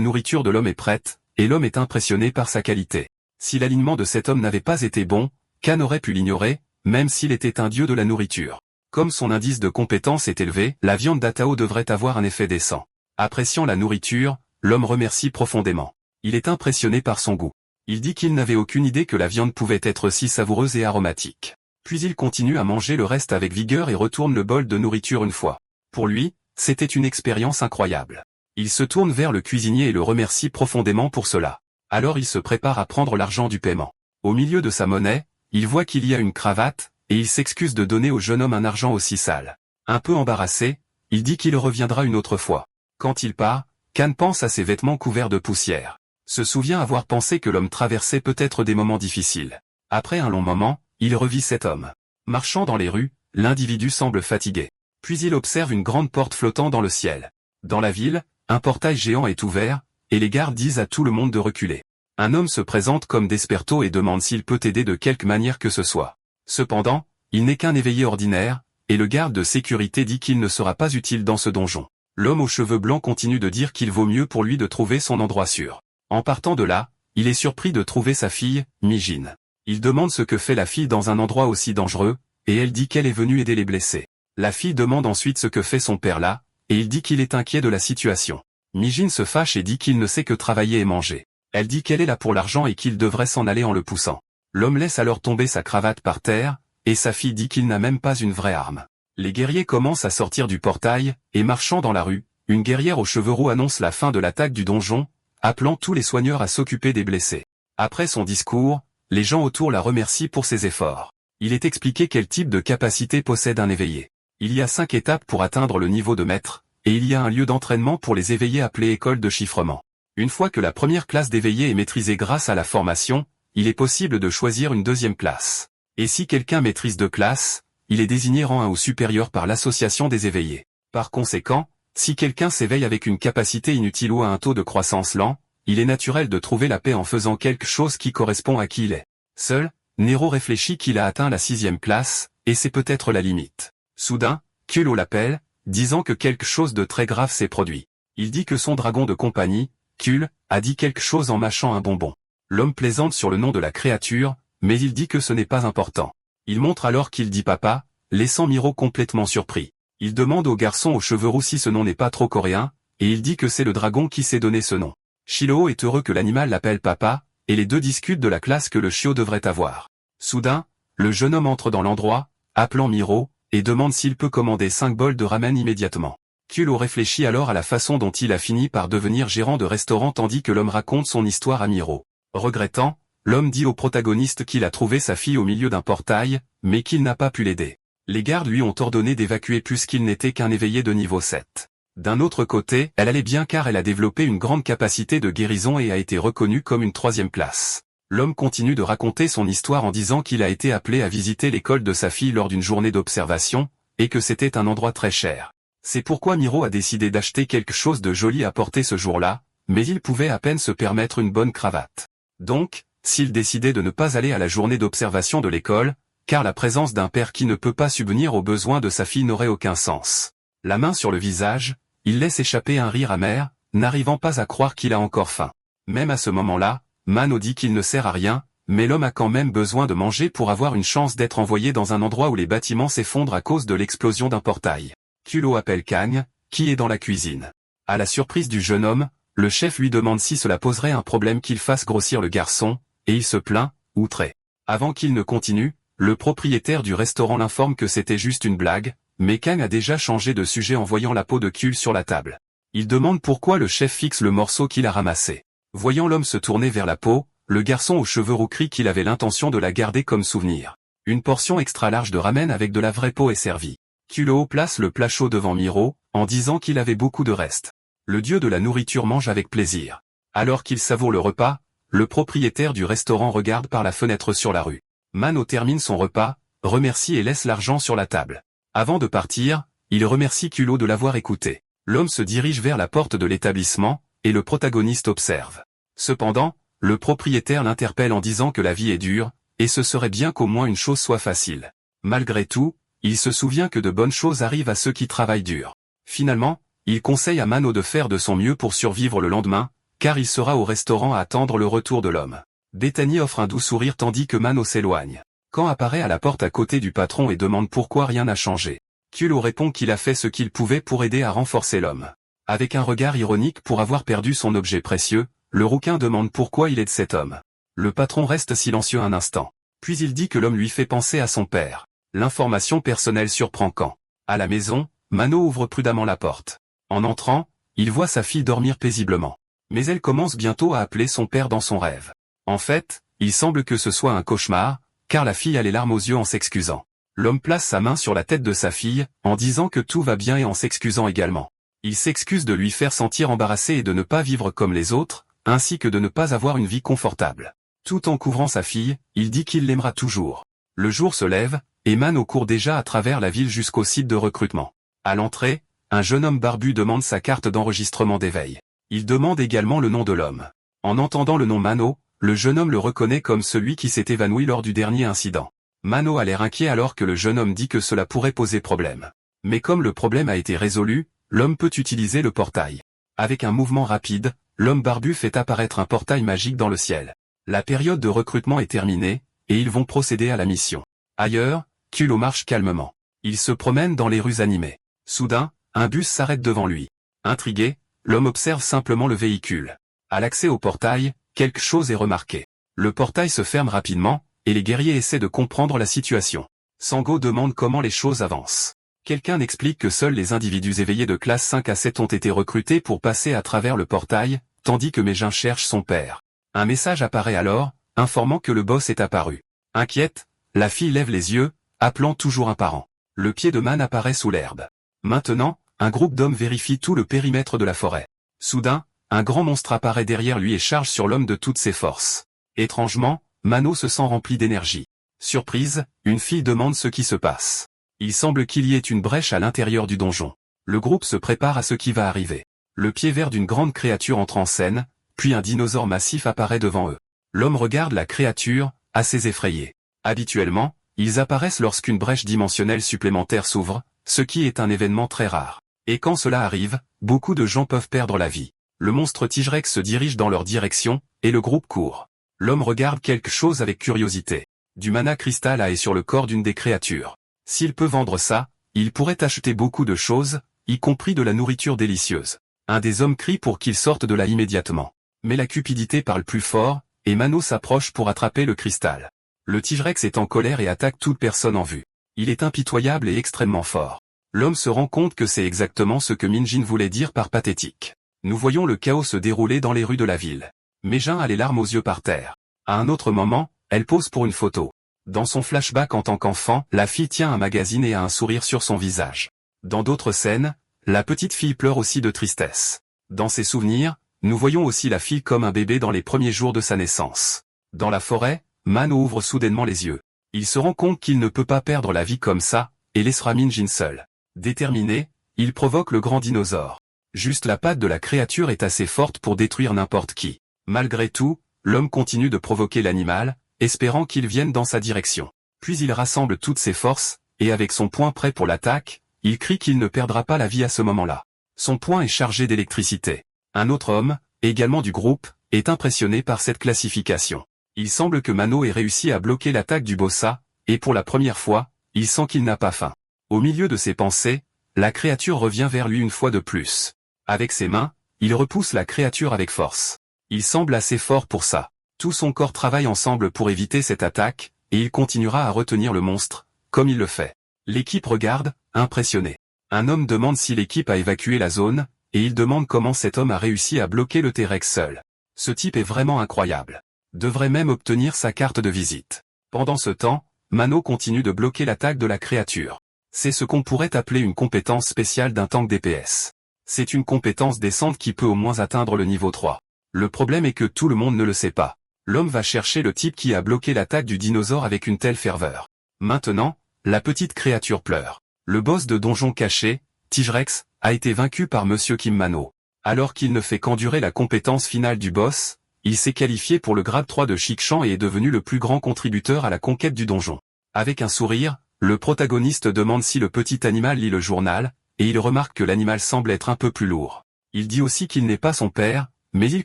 nourriture de l'homme est prête, et l'homme est impressionné par sa qualité. Si l'alignement de cet homme n'avait pas été bon, Kan aurait pu l'ignorer, même s'il était un dieu de la nourriture. Comme son indice de compétence est élevé, la viande d'Atao devrait avoir un effet décent. Appréciant la nourriture, l'homme remercie profondément. Il est impressionné par son goût. Il dit qu'il n'avait aucune idée que la viande pouvait être si savoureuse et aromatique. Puis il continue à manger le reste avec vigueur et retourne le bol de nourriture une fois. Pour lui, c'était une expérience incroyable. Il se tourne vers le cuisinier et le remercie profondément pour cela. Alors il se prépare à prendre l'argent du paiement. Au milieu de sa monnaie, il voit qu'il y a une cravate, et il s'excuse de donner au jeune homme un argent aussi sale. Un peu embarrassé, il dit qu'il reviendra une autre fois. Quand il part, Kan pense à ses vêtements couverts de poussière. Se souvient avoir pensé que l'homme traversait peut-être des moments difficiles. Après un long moment, il revit cet homme. Marchant dans les rues, l'individu semble fatigué. Puis il observe une grande porte flottant dans le ciel. Dans la ville, un portail géant est ouvert, et les gardes disent à tout le monde de reculer. Un homme se présente comme Desperto et demande s'il peut aider de quelque manière que ce soit. Cependant, il n'est qu'un éveillé ordinaire, et le garde de sécurité dit qu'il ne sera pas utile dans ce donjon. L'homme aux cheveux blancs continue de dire qu'il vaut mieux pour lui de trouver son endroit sûr. En partant de là, il est surpris de trouver sa fille, Mijin. Il demande ce que fait la fille dans un endroit aussi dangereux, et elle dit qu'elle est venue aider les blessés. La fille demande ensuite ce que fait son père là, et il dit qu'il est inquiet de la situation. Mijin se fâche et dit qu'il ne sait que travailler et manger. Elle dit qu'elle est là pour l'argent et qu'il devrait s'en aller en le poussant. L'homme laisse alors tomber sa cravate par terre, et sa fille dit qu'il n'a même pas une vraie arme. Les guerriers commencent à sortir du portail, et marchant dans la rue, une guerrière aux cheveux roux annonce la fin de l'attaque du donjon, appelant tous les soigneurs à s'occuper des blessés. Après son discours, les gens autour la remercient pour ses efforts. Il est expliqué quel type de capacité possède un éveillé. Il y a 5 étapes pour atteindre le niveau de maître, et il y a un lieu d'entraînement pour les éveillés appelé école de chiffrement. Une fois que la première classe d'éveillé est maîtrisée grâce à la formation, il est possible de choisir une deuxième classe. Et si quelqu'un maîtrise 2 classes, il est désigné rang 1 ou supérieur par l'association des éveillés. Par conséquent, si quelqu'un s'éveille avec une capacité inutile ou à un taux de croissance lent, il est naturel de trouver la paix en faisant quelque chose qui correspond à qui il est. Seul, Nero réfléchit qu'il a atteint la 6e classe, et c'est peut-être la limite. Soudain, Kulo l'appelle, disant que quelque chose de très grave s'est produit. Il dit que son dragon de compagnie, Kul, a dit quelque chose en mâchant un bonbon. L'homme plaisante sur le nom de la créature, mais il dit que ce n'est pas important. Il montre alors qu'il dit papa, laissant Miro complètement surpris. Il demande au garçon aux cheveux roux si ce nom n'est pas trop coréen, et il dit que c'est le dragon qui s'est donné ce nom. Shilo est heureux que l'animal l'appelle papa, et les deux discutent de la classe que le chiot devrait avoir. Soudain, le jeune homme entre dans l'endroit, appelant Miro, et demande s'il peut commander 5 bols de ramen immédiatement. Kulo réfléchit alors à la façon dont il a fini par devenir gérant de restaurant tandis que l'homme raconte son histoire à Miro. Regrettant, l'homme dit au protagoniste qu'il a trouvé sa fille au milieu d'un portail, mais qu'il n'a pas pu l'aider. Les gardes lui ont ordonné d'évacuer puisqu'il n'était qu'un éveillé de niveau 7. D'un autre côté, elle allait bien car elle a développé une grande capacité de guérison et a été reconnue comme une 3e classe. L'homme continue de raconter son histoire en disant qu'il a été appelé à visiter l'école de sa fille lors d'une journée d'observation, et que c'était un endroit très cher. C'est pourquoi Miro a décidé d'acheter quelque chose de joli à porter ce jour-là, mais il pouvait à peine se permettre une bonne cravate. Donc, s'il décidait de ne pas aller à la journée d'observation de l'école, car la présence d'un père qui ne peut pas subvenir aux besoins de sa fille n'aurait aucun sens. La main sur le visage, il laisse échapper un rire amer, n'arrivant pas à croire qu'il a encore faim. Même à ce moment-là, Mano dit qu'il ne sert à rien, mais l'homme a quand même besoin de manger pour avoir une chance d'être envoyé dans un endroit où les bâtiments s'effondrent à cause de l'explosion d'un portail. Kulo appelle Kang, qui est dans la cuisine. À la surprise du jeune homme, le chef lui demande si cela poserait un problème qu'il fasse grossir le garçon, et il se plaint, outré. Avant qu'il ne continue, le propriétaire du restaurant l'informe que c'était juste une blague, mais Kang a déjà changé de sujet en voyant la peau de Kul sur la table. Il demande pourquoi le chef fixe le morceau qu'il a ramassé. Voyant l'homme se tourner vers la peau, le garçon aux cheveux roux crie qu'il avait l'intention de la garder comme souvenir. Une portion extra large de ramen avec de la vraie peau est servie. Kulo place le plat chaud devant Miro, en disant qu'il avait beaucoup de restes. Le dieu de la nourriture mange avec plaisir. Alors qu'il savoure le repas, le propriétaire du restaurant regarde par la fenêtre sur la rue. Mano termine son repas, remercie et laisse l'argent sur la table. Avant de partir, il remercie Kulo de l'avoir écouté. L'homme se dirige vers la porte de l'établissement, et le protagoniste observe. Cependant, le propriétaire l'interpelle en disant que la vie est dure, et ce serait bien qu'au moins une chose soit facile. Malgré tout, il se souvient que de bonnes choses arrivent à ceux qui travaillent dur. Finalement, il conseille à Mano de faire de son mieux pour survivre le lendemain, car il sera au restaurant à attendre le retour de l'homme. Bethany offre un doux sourire tandis que Mano s'éloigne. Quand apparaît à la porte à côté du patron et demande pourquoi rien n'a changé. Kulo répond qu'il a fait ce qu'il pouvait pour aider à renforcer l'homme. Avec un regard ironique pour avoir perdu son objet précieux, le rouquin demande pourquoi il aide cet homme. Le patron reste silencieux un instant. Puis il dit que l'homme lui fait penser à son père. L'information personnelle surprend quand, à la maison, Mano ouvre prudemment la porte. En entrant, il voit sa fille dormir paisiblement. Mais elle commence bientôt à appeler son père dans son rêve. En fait, il semble que ce soit un cauchemar, car la fille a les larmes aux yeux en s'excusant. L'homme place sa main sur la tête de sa fille, en disant que tout va bien et en s'excusant également. Il s'excuse de lui faire sentir embarrassée et de ne pas vivre comme les autres, ainsi que de ne pas avoir une vie confortable. Tout en couvrant sa fille, il dit qu'il l'aimera toujours. Le jour se lève, et Mano court déjà à travers la ville jusqu'au site de recrutement. À l'entrée, un jeune homme barbu demande sa carte d'enregistrement d'éveil. Il demande également le nom de l'homme. En entendant le nom Mano, le jeune homme le reconnaît comme celui qui s'est évanoui lors du dernier incident. Mano a l'air inquiet alors que le jeune homme dit que cela pourrait poser problème. Mais comme le problème a été résolu, l'homme peut utiliser le portail. Avec un mouvement rapide, l'homme barbu fait apparaître un portail magique dans le ciel. La période de recrutement est terminée, et ils vont procéder à la mission. Ailleurs, Kulo marche calmement. Il se promène dans les rues animées. Soudain, un bus s'arrête devant lui. Intrigué, l'homme observe simplement le véhicule. À l'accès au portail, quelque chose est remarqué. Le portail se ferme rapidement, et les guerriers essaient de comprendre la situation. Sango demande comment les choses avancent. Quelqu'un explique que seuls les individus éveillés de classe 5 à 7 ont été recrutés pour passer à travers le portail, tandis que Meijin cherche son père. Un message apparaît alors, informant que le boss est apparu. Inquiète, la fille lève les yeux, appelant toujours un parent. Le pied de Man apparaît sous l'herbe. Maintenant, un groupe d'hommes vérifie tout le périmètre de la forêt. Soudain, un grand monstre apparaît derrière lui et charge sur l'homme de toutes ses forces. Étrangement, Mano se sent rempli d'énergie. Surprise, une fille demande ce qui se passe. Il semble qu'il y ait une brèche à l'intérieur du donjon. Le groupe se prépare à ce qui va arriver. Le pied vert d'une grande créature entre en scène, puis un dinosaure massif apparaît devant eux. L'homme regarde la créature, assez effrayé. Habituellement, ils apparaissent lorsqu'une brèche dimensionnelle supplémentaire s'ouvre, ce qui est un événement très rare. Et quand cela arrive, beaucoup de gens peuvent perdre la vie. Le monstre Tigrex se dirige dans leur direction, et le groupe court. L'homme regarde quelque chose avec curiosité. Du mana cristal est sur le corps d'une des créatures. S'il peut vendre ça, il pourrait acheter beaucoup de choses, y compris de la nourriture délicieuse. Un des hommes crie pour qu'il sorte de là immédiatement. Mais la cupidité parle plus fort, et Mano s'approche pour attraper le cristal. Le Tigrex est en colère et attaque toute personne en vue. Il est impitoyable et extrêmement fort. L'homme se rend compte que c'est exactement ce que Minjin voulait dire par pathétique. Nous voyons le chaos se dérouler dans les rues de la ville. Meijin a les larmes aux yeux par terre. À un autre moment, elle pose pour une photo. Dans son flashback en tant qu'enfant, la fille tient un magazine et a un sourire sur son visage. Dans d'autres scènes, la petite fille pleure aussi de tristesse. Dans ses souvenirs, nous voyons aussi la fille comme un bébé dans les premiers jours de sa naissance. Dans la forêt, Mano ouvre soudainement les yeux. Il se rend compte qu'il ne peut pas perdre la vie comme ça, et laissera Minjin seul. Déterminé, il provoque le grand dinosaure. Juste la patte de la créature est assez forte pour détruire n'importe qui. Malgré tout, l'homme continue de provoquer l'animal, espérant qu'il vienne dans sa direction. Puis il rassemble toutes ses forces, et avec son poing prêt pour l'attaque, il crie qu'il ne perdra pas la vie à ce moment-là. Son poing est chargé d'électricité. Un autre homme, également du groupe, est impressionné par cette classification. Il semble que Mano ait réussi à bloquer l'attaque du bossa, et pour la première fois, il sent qu'il n'a pas faim. Au milieu de ses pensées, la créature revient vers lui une fois de plus. Avec ses mains, il repousse la créature avec force. Il semble assez fort pour ça. Tout son corps travaille ensemble pour éviter cette attaque, et il continuera à retenir le monstre, comme il le fait. L'équipe regarde, impressionnée. Un homme demande si l'équipe a évacué la zone, et il demande comment cet homme a réussi à bloquer le T-Rex seul. Ce type est vraiment incroyable. Devrait même obtenir sa carte de visite. Pendant ce temps, Mano continue de bloquer l'attaque de la créature. C'est ce qu'on pourrait appeler une compétence spéciale d'un tank DPS. C'est une compétence décente qui peut au moins atteindre le niveau 3. Le problème est que tout le monde ne le sait pas. L'homme va chercher le type qui a bloqué l'attaque du dinosaure avec une telle ferveur. Maintenant, la petite créature pleure. Le boss de donjon caché, Tigrex, a été vaincu par Monsieur Kim Mano. Alors qu'il ne fait qu'endurer la compétence finale du boss, il s'est qualifié pour le grade 3 de Shikshan et est devenu le plus grand contributeur à la conquête du donjon. Avec un sourire, le protagoniste demande si le petit animal lit le journal, et il remarque que l'animal semble être un peu plus lourd. Il dit aussi qu'il n'est pas son père, mais il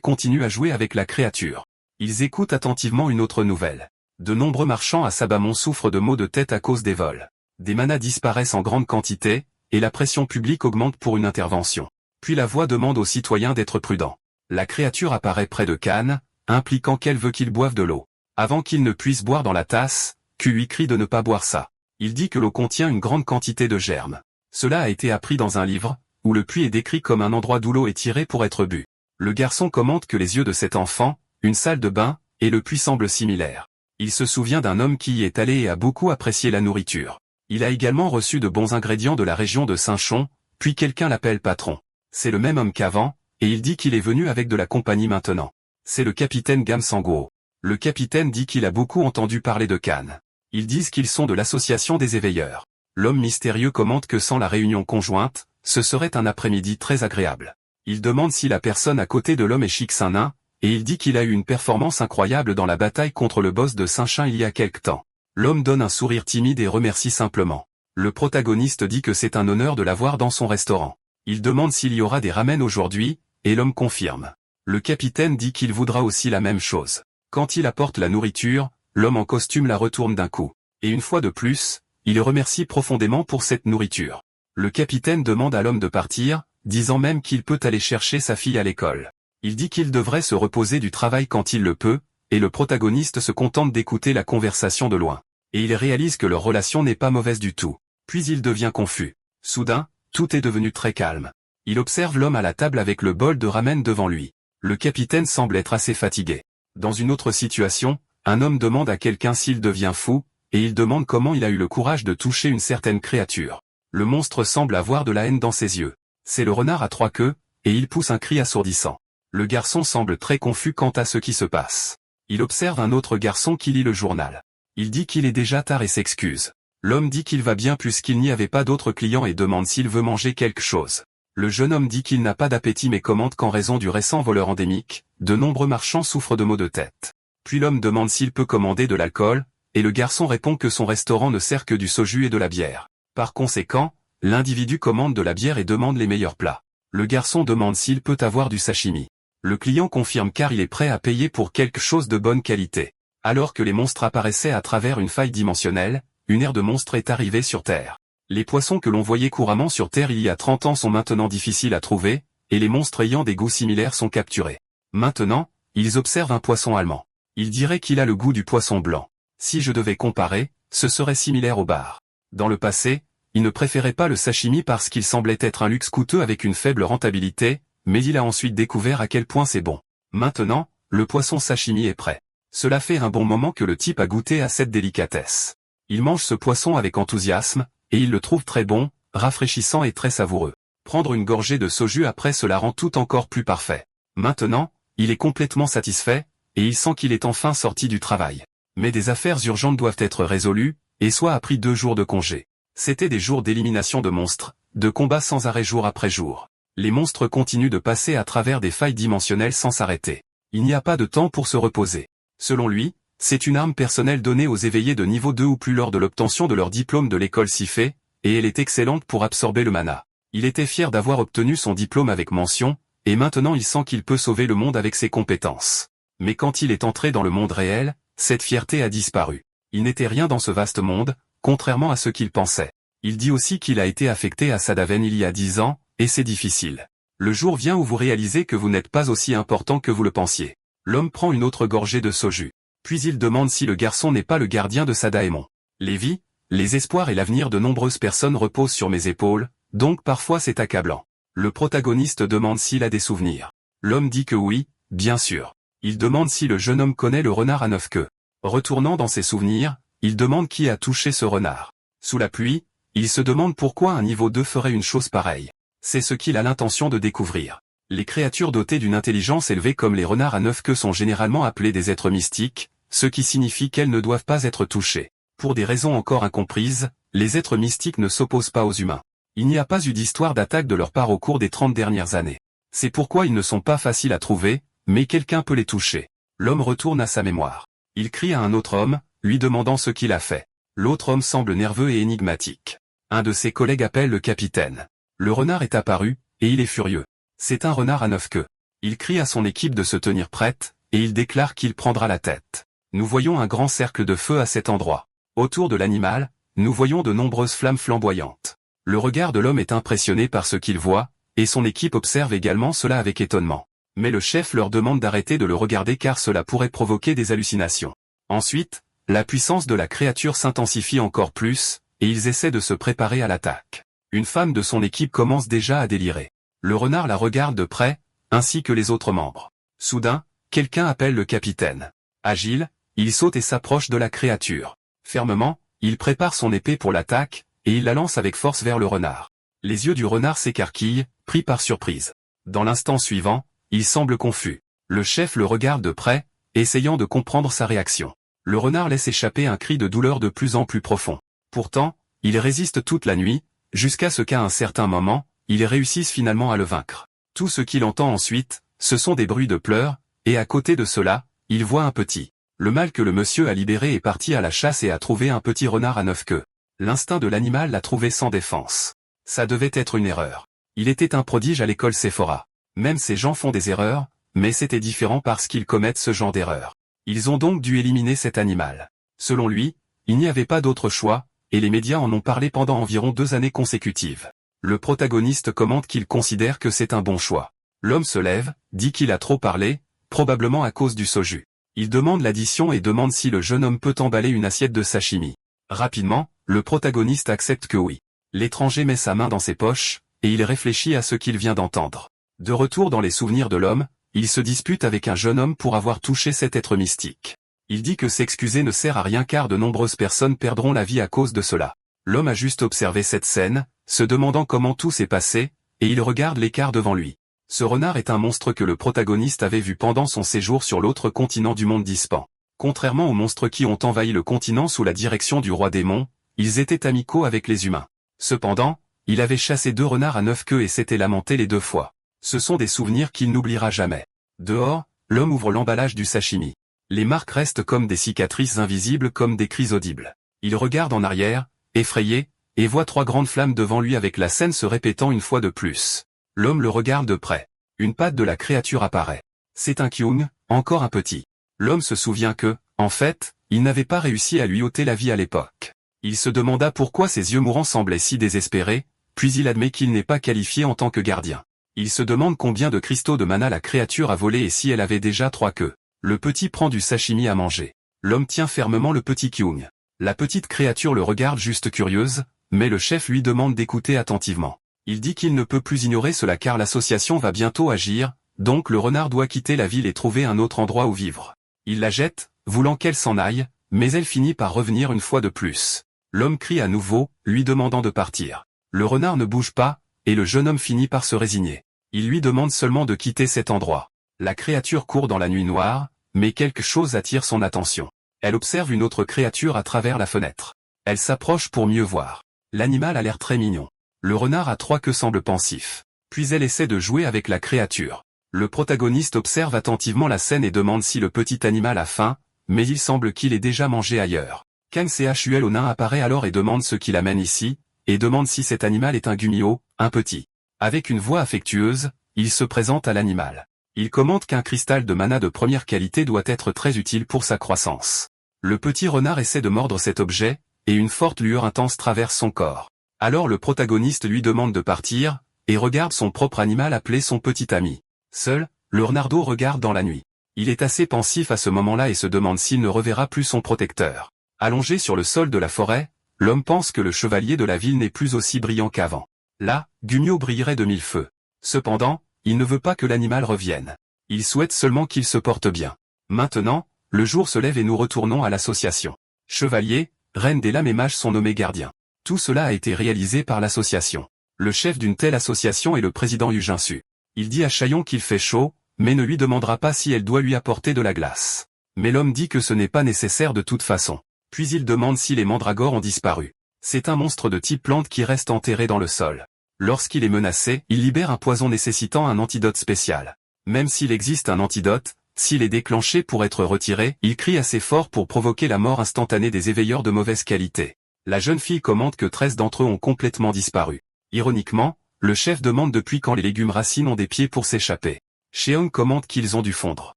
continue à jouer avec la créature. Ils écoutent attentivement une autre nouvelle. De nombreux marchands à Sabamon souffrent de maux de tête à cause des vols. Des manas disparaissent en grande quantité, et la pression publique augmente pour une intervention. Puis la voix demande aux citoyens d'être prudents. La créature apparaît près de Khan, impliquant qu'elle veut qu'il boive de l'eau. Avant qu'il ne puisse boire dans la tasse, Q lui crie de ne pas boire ça. Il dit que l'eau contient une grande quantité de germes. Cela a été appris dans un livre, où le puits est décrit comme un endroit d'où l'eau est tirée pour être bu. Le garçon commente que les yeux de cet enfant, une salle de bain, et le puits semblent similaires. Il se souvient d'un homme qui y est allé et a beaucoup apprécié la nourriture. Il a également reçu de bons ingrédients de la région de Saint-Chon, puis quelqu'un l'appelle patron. C'est le même homme qu'avant, et il dit qu'il est venu avec de la compagnie maintenant. C'est le capitaine Gamsanguo. Le capitaine dit qu'il a beaucoup entendu parler de Khan. Ils disent qu'ils sont de l'association des éveilleurs. L'homme mystérieux commente que sans la réunion conjointe, ce serait un après-midi très agréable. Il demande si la personne à côté de l'homme est Chixin-Nain, et il dit qu'il a eu une performance incroyable dans la bataille contre le boss de Saint-Chin il y a quelque temps. L'homme donne un sourire timide et remercie simplement. Le protagoniste dit que c'est un honneur de l'avoir dans son restaurant. Il demande s'il y aura des ramen aujourd'hui, et l'homme confirme. Le capitaine dit qu'il voudra aussi la même chose. Quand il apporte la nourriture, l'homme en costume la retourne d'un coup. Et une fois de plus, il remercie profondément pour cette nourriture. Le capitaine demande à l'homme de partir, disant même qu'il peut aller chercher sa fille à l'école. Il dit qu'il devrait se reposer du travail quand il le peut, et le protagoniste se contente d'écouter la conversation de loin. Et il réalise que leur relation n'est pas mauvaise du tout. Puis il devient confus. Soudain, tout est devenu très calme. Il observe l'homme à la table avec le bol de ramen devant lui. Le capitaine semble être assez fatigué. Dans une autre situation, un homme demande à quelqu'un s'il devient fou, et il demande comment il a eu le courage de toucher une certaine créature. Le monstre semble avoir de la haine dans ses yeux. C'est le renard à 3 queues, et il pousse un cri assourdissant. Le garçon semble très confus quant à ce qui se passe. Il observe un autre garçon qui lit le journal. Il dit qu'il est déjà tard et s'excuse. L'homme dit qu'il va bien puisqu'il n'y avait pas d'autres clients et demande s'il veut manger quelque chose. Le jeune homme dit qu'il n'a pas d'appétit mais commente qu'en raison du récent voleur endémique, de nombreux marchands souffrent de maux de tête. Puis l'homme demande s'il peut commander de l'alcool, et le garçon répond que son restaurant ne sert que du soju et de la bière. Par conséquent, l'individu commande de la bière et demande les meilleurs plats. Le garçon demande s'il peut avoir du sashimi. Le client confirme car il est prêt à payer pour quelque chose de bonne qualité. Alors que les monstres apparaissaient à travers une faille dimensionnelle, une ère de monstres est arrivée sur Terre. Les poissons que l'on voyait couramment sur Terre il y a 30 ans sont maintenant difficiles à trouver, et les monstres ayant des goûts similaires sont capturés. Maintenant, ils observent un poisson allemand. Ils diraient qu'il a le goût du poisson blanc. Si je devais comparer, ce serait similaire au bar. Dans le passé, il ne préférait pas le sashimi parce qu'il semblait être un luxe coûteux avec une faible rentabilité, mais il a ensuite découvert à quel point c'est bon. Maintenant, le poisson sashimi est prêt. Cela fait un bon moment que le type a goûté à cette délicatesse. Il mange ce poisson avec enthousiasme, et il le trouve très bon, rafraîchissant et très savoureux. Prendre une gorgée de soju après cela rend tout encore plus parfait. Maintenant, il est complètement satisfait, et il sent qu'il est enfin sorti du travail. Mais des affaires urgentes doivent être résolues, et soit a pris 2 jours de congé. C'était des jours d'élimination de monstres, de combats sans arrêt jour après jour. Les monstres continuent de passer à travers des failles dimensionnelles sans s'arrêter. Il n'y a pas de temps pour se reposer. Selon lui, c'est une arme personnelle donnée aux éveillés de niveau 2 ou plus lors de l'obtention de leur diplôme de l'école Sifé, et elle est excellente pour absorber le mana. Il était fier d'avoir obtenu son diplôme avec mention, et maintenant il sent qu'il peut sauver le monde avec ses compétences. Mais quand il est entré dans le monde réel, cette fierté a disparu. Il n'était rien dans ce vaste monde, contrairement à ce qu'il pensait. Il dit aussi qu'il a été affecté à Sadaven il y a 10 ans, et c'est difficile. Le jour vient où vous réalisez que vous n'êtes pas aussi important que vous le pensiez. L'homme prend une autre gorgée de soju. Puis il demande si le garçon n'est pas le gardien de Sadaemon. Les vies, les espoirs et l'avenir de nombreuses personnes reposent sur mes épaules, donc parfois c'est accablant. Le protagoniste demande s'il a des souvenirs. L'homme dit que oui, bien sûr. Il demande si le jeune homme connaît le renard à 9 queues. Retournant dans ses souvenirs, il demande qui a touché ce renard. Sous la pluie, il se demande pourquoi un niveau 2 ferait une chose pareille. C'est ce qu'il a l'intention de découvrir. Les créatures dotées d'une intelligence élevée comme les renards à 9 queues sont généralement appelées des êtres mystiques, ce qui signifie qu'elles ne doivent pas être touchées. Pour des raisons encore incomprises, les êtres mystiques ne s'opposent pas aux humains. Il n'y a pas eu d'histoire d'attaque de leur part au cours des 30 dernières années. C'est pourquoi ils ne sont pas faciles à trouver, mais quelqu'un peut les toucher. L'homme retourne à sa mémoire. Il crie à un autre homme, lui demandant ce qu'il a fait. L'autre homme semble nerveux et énigmatique. Un de ses collègues appelle le capitaine. Le renard est apparu, et il est furieux. C'est un renard à 9 queues. Il crie à son équipe de se tenir prête, et il déclare qu'il prendra la tête. Nous voyons un grand cercle de feu à cet endroit. Autour de l'animal, nous voyons de nombreuses flammes flamboyantes. Le regard de l'homme est impressionné par ce qu'il voit, et son équipe observe également cela avec étonnement. Mais le chef leur demande d'arrêter de le regarder car cela pourrait provoquer des hallucinations. Ensuite, la puissance de la créature s'intensifie encore plus, et ils essaient de se préparer à l'attaque. Une femme de son équipe commence déjà à délirer. Le renard la regarde de près, ainsi que les autres membres. Soudain, quelqu'un appelle le capitaine. Agile, il saute et s'approche de la créature. Fermement, il prépare son épée pour l'attaque, et il la lance avec force vers le renard. Les yeux du renard s'écarquillent, pris par surprise. Dans l'instant suivant, il semble confus. Le chef le regarde de près, essayant de comprendre sa réaction. Le renard laisse échapper un cri de douleur de plus en plus profond. Pourtant, il résiste toute la nuit, jusqu'à ce qu'à un certain moment, il réussisse finalement à le vaincre. Tout ce qu'il entend ensuite, ce sont des bruits de pleurs, et à côté de cela, il voit un petit. Le mâle que le monsieur a libéré est parti à la chasse et a trouvé un petit renard à 9 queues. L'instinct de l'animal l'a trouvé sans défense. Ça devait être une erreur. Il était un prodige à l'école Sephora. Même ces gens font des erreurs, mais c'était différent parce qu'ils commettent ce genre d'erreur. Ils ont donc dû éliminer cet animal. Selon lui, il n'y avait pas d'autre choix, et les médias en ont parlé pendant environ 2 années consécutives. Le protagoniste commente qu'il considère que c'est un bon choix. L'homme se lève, dit qu'il a trop parlé, probablement à cause du soju. Il demande l'addition et demande si le jeune homme peut emballer une assiette de sashimi. Rapidement, le protagoniste accepte que oui. L'étranger met sa main dans ses poches, et il réfléchit à ce qu'il vient d'entendre. De retour dans les souvenirs de l'homme, il se dispute avec un jeune homme pour avoir touché cet être mystique. Il dit que s'excuser ne sert à rien car de nombreuses personnes perdront la vie à cause de cela. L'homme a juste observé cette scène, se demandant comment tout s'est passé, et il regarde l'écart devant lui. Ce renard est un monstre que le protagoniste avait vu pendant son séjour sur l'autre continent du monde d'Ispan. Contrairement aux monstres qui ont envahi le continent sous la direction du roi démon, ils étaient amicaux avec les humains. Cependant, il avait chassé 2 renards à 9 queues et s'était lamenté les 2 fois. Ce sont des souvenirs qu'il n'oubliera jamais. Dehors, l'homme ouvre l'emballage du sashimi. Les marques restent comme des cicatrices invisibles comme des cris audibles. Il regarde en arrière, effrayé, et voit 3 grandes flammes devant lui avec la scène se répétant une fois de plus. L'homme le regarde de près. Une patte de la créature apparaît. C'est un Kyung, encore un petit. L'homme se souvient que, en fait, il n'avait pas réussi à lui ôter la vie à l'époque. Il se demanda pourquoi ses yeux mourants semblaient si désespérés, puis il admet qu'il n'est pas qualifié en tant que gardien. Il se demande combien de cristaux de mana la créature a volé et si elle avait déjà 3 queues. Le petit prend du sashimi à manger. L'homme tient fermement le petit Kyung. La petite créature le regarde juste curieuse, mais le chef lui demande d'écouter attentivement. Il dit qu'il ne peut plus ignorer cela car l'association va bientôt agir, donc le renard doit quitter la ville et trouver un autre endroit où vivre. Il la jette, voulant qu'elle s'en aille, mais elle finit par revenir une fois de plus. L'homme crie à nouveau, lui demandant de partir. Le renard ne bouge pas, et le jeune homme finit par se résigner. Il lui demande seulement de quitter cet endroit. La créature court dans la nuit noire, mais quelque chose attire son attention. Elle observe une autre créature à travers la fenêtre. Elle s'approche pour mieux voir. L'animal a l'air très mignon. Le renard à 3 queues semble pensif. Puis elle essaie de jouer avec la créature. Le protagoniste observe attentivement la scène et demande si le petit animal a faim, mais il semble qu'il ait déjà mangé ailleurs. Kang Chul au nain apparaît alors et demande ce qui l'amène ici, et demande si cet animal est un gumio, un petit. Avec une voix affectueuse, il se présente à l'animal. Il commente qu'un cristal de mana de première qualité doit être très utile pour sa croissance. Le petit renard essaie de mordre cet objet, et une forte lueur intense traverse son corps. Alors le protagoniste lui demande de partir, et regarde son propre animal appelé son petit ami. Seul, le renardeau regarde dans la nuit. Il est assez pensif à ce moment-là et se demande s'il ne reverra plus son protecteur. Allongé sur le sol de la forêt, l'homme pense que le chevalier de la ville n'est plus aussi brillant qu'avant. Là, Gumio brillerait de 1000 feux. Cependant, il ne veut pas que l'animal revienne. Il souhaite seulement qu'il se porte bien. Maintenant, le jour se lève et nous retournons à l'association. Chevalier, reine des lames et mages sont nommés gardiens. Tout cela a été réalisé par l'association. Le chef d'une telle association est le président Yu Jinsu. Il dit à Chaillon qu'il fait chaud, mais ne lui demandera pas si elle doit lui apporter de la glace. Mais l'homme dit que ce n'est pas nécessaire de toute façon. Puis il demande si les mandragores ont disparu. C'est un monstre de type plante qui reste enterré dans le sol. Lorsqu'il est menacé, il libère un poison nécessitant un antidote spécial. Même s'il existe un antidote, S'il est déclenché pour être retiré, il crie assez fort pour provoquer la mort instantanée des éveilleurs de mauvaise qualité. La jeune fille commente que 13 d'entre eux ont complètement disparu. Ironiquement, le chef demande depuis quand les légumes racines ont des pieds pour s'échapper. Cheong commente qu'ils ont dû fondre.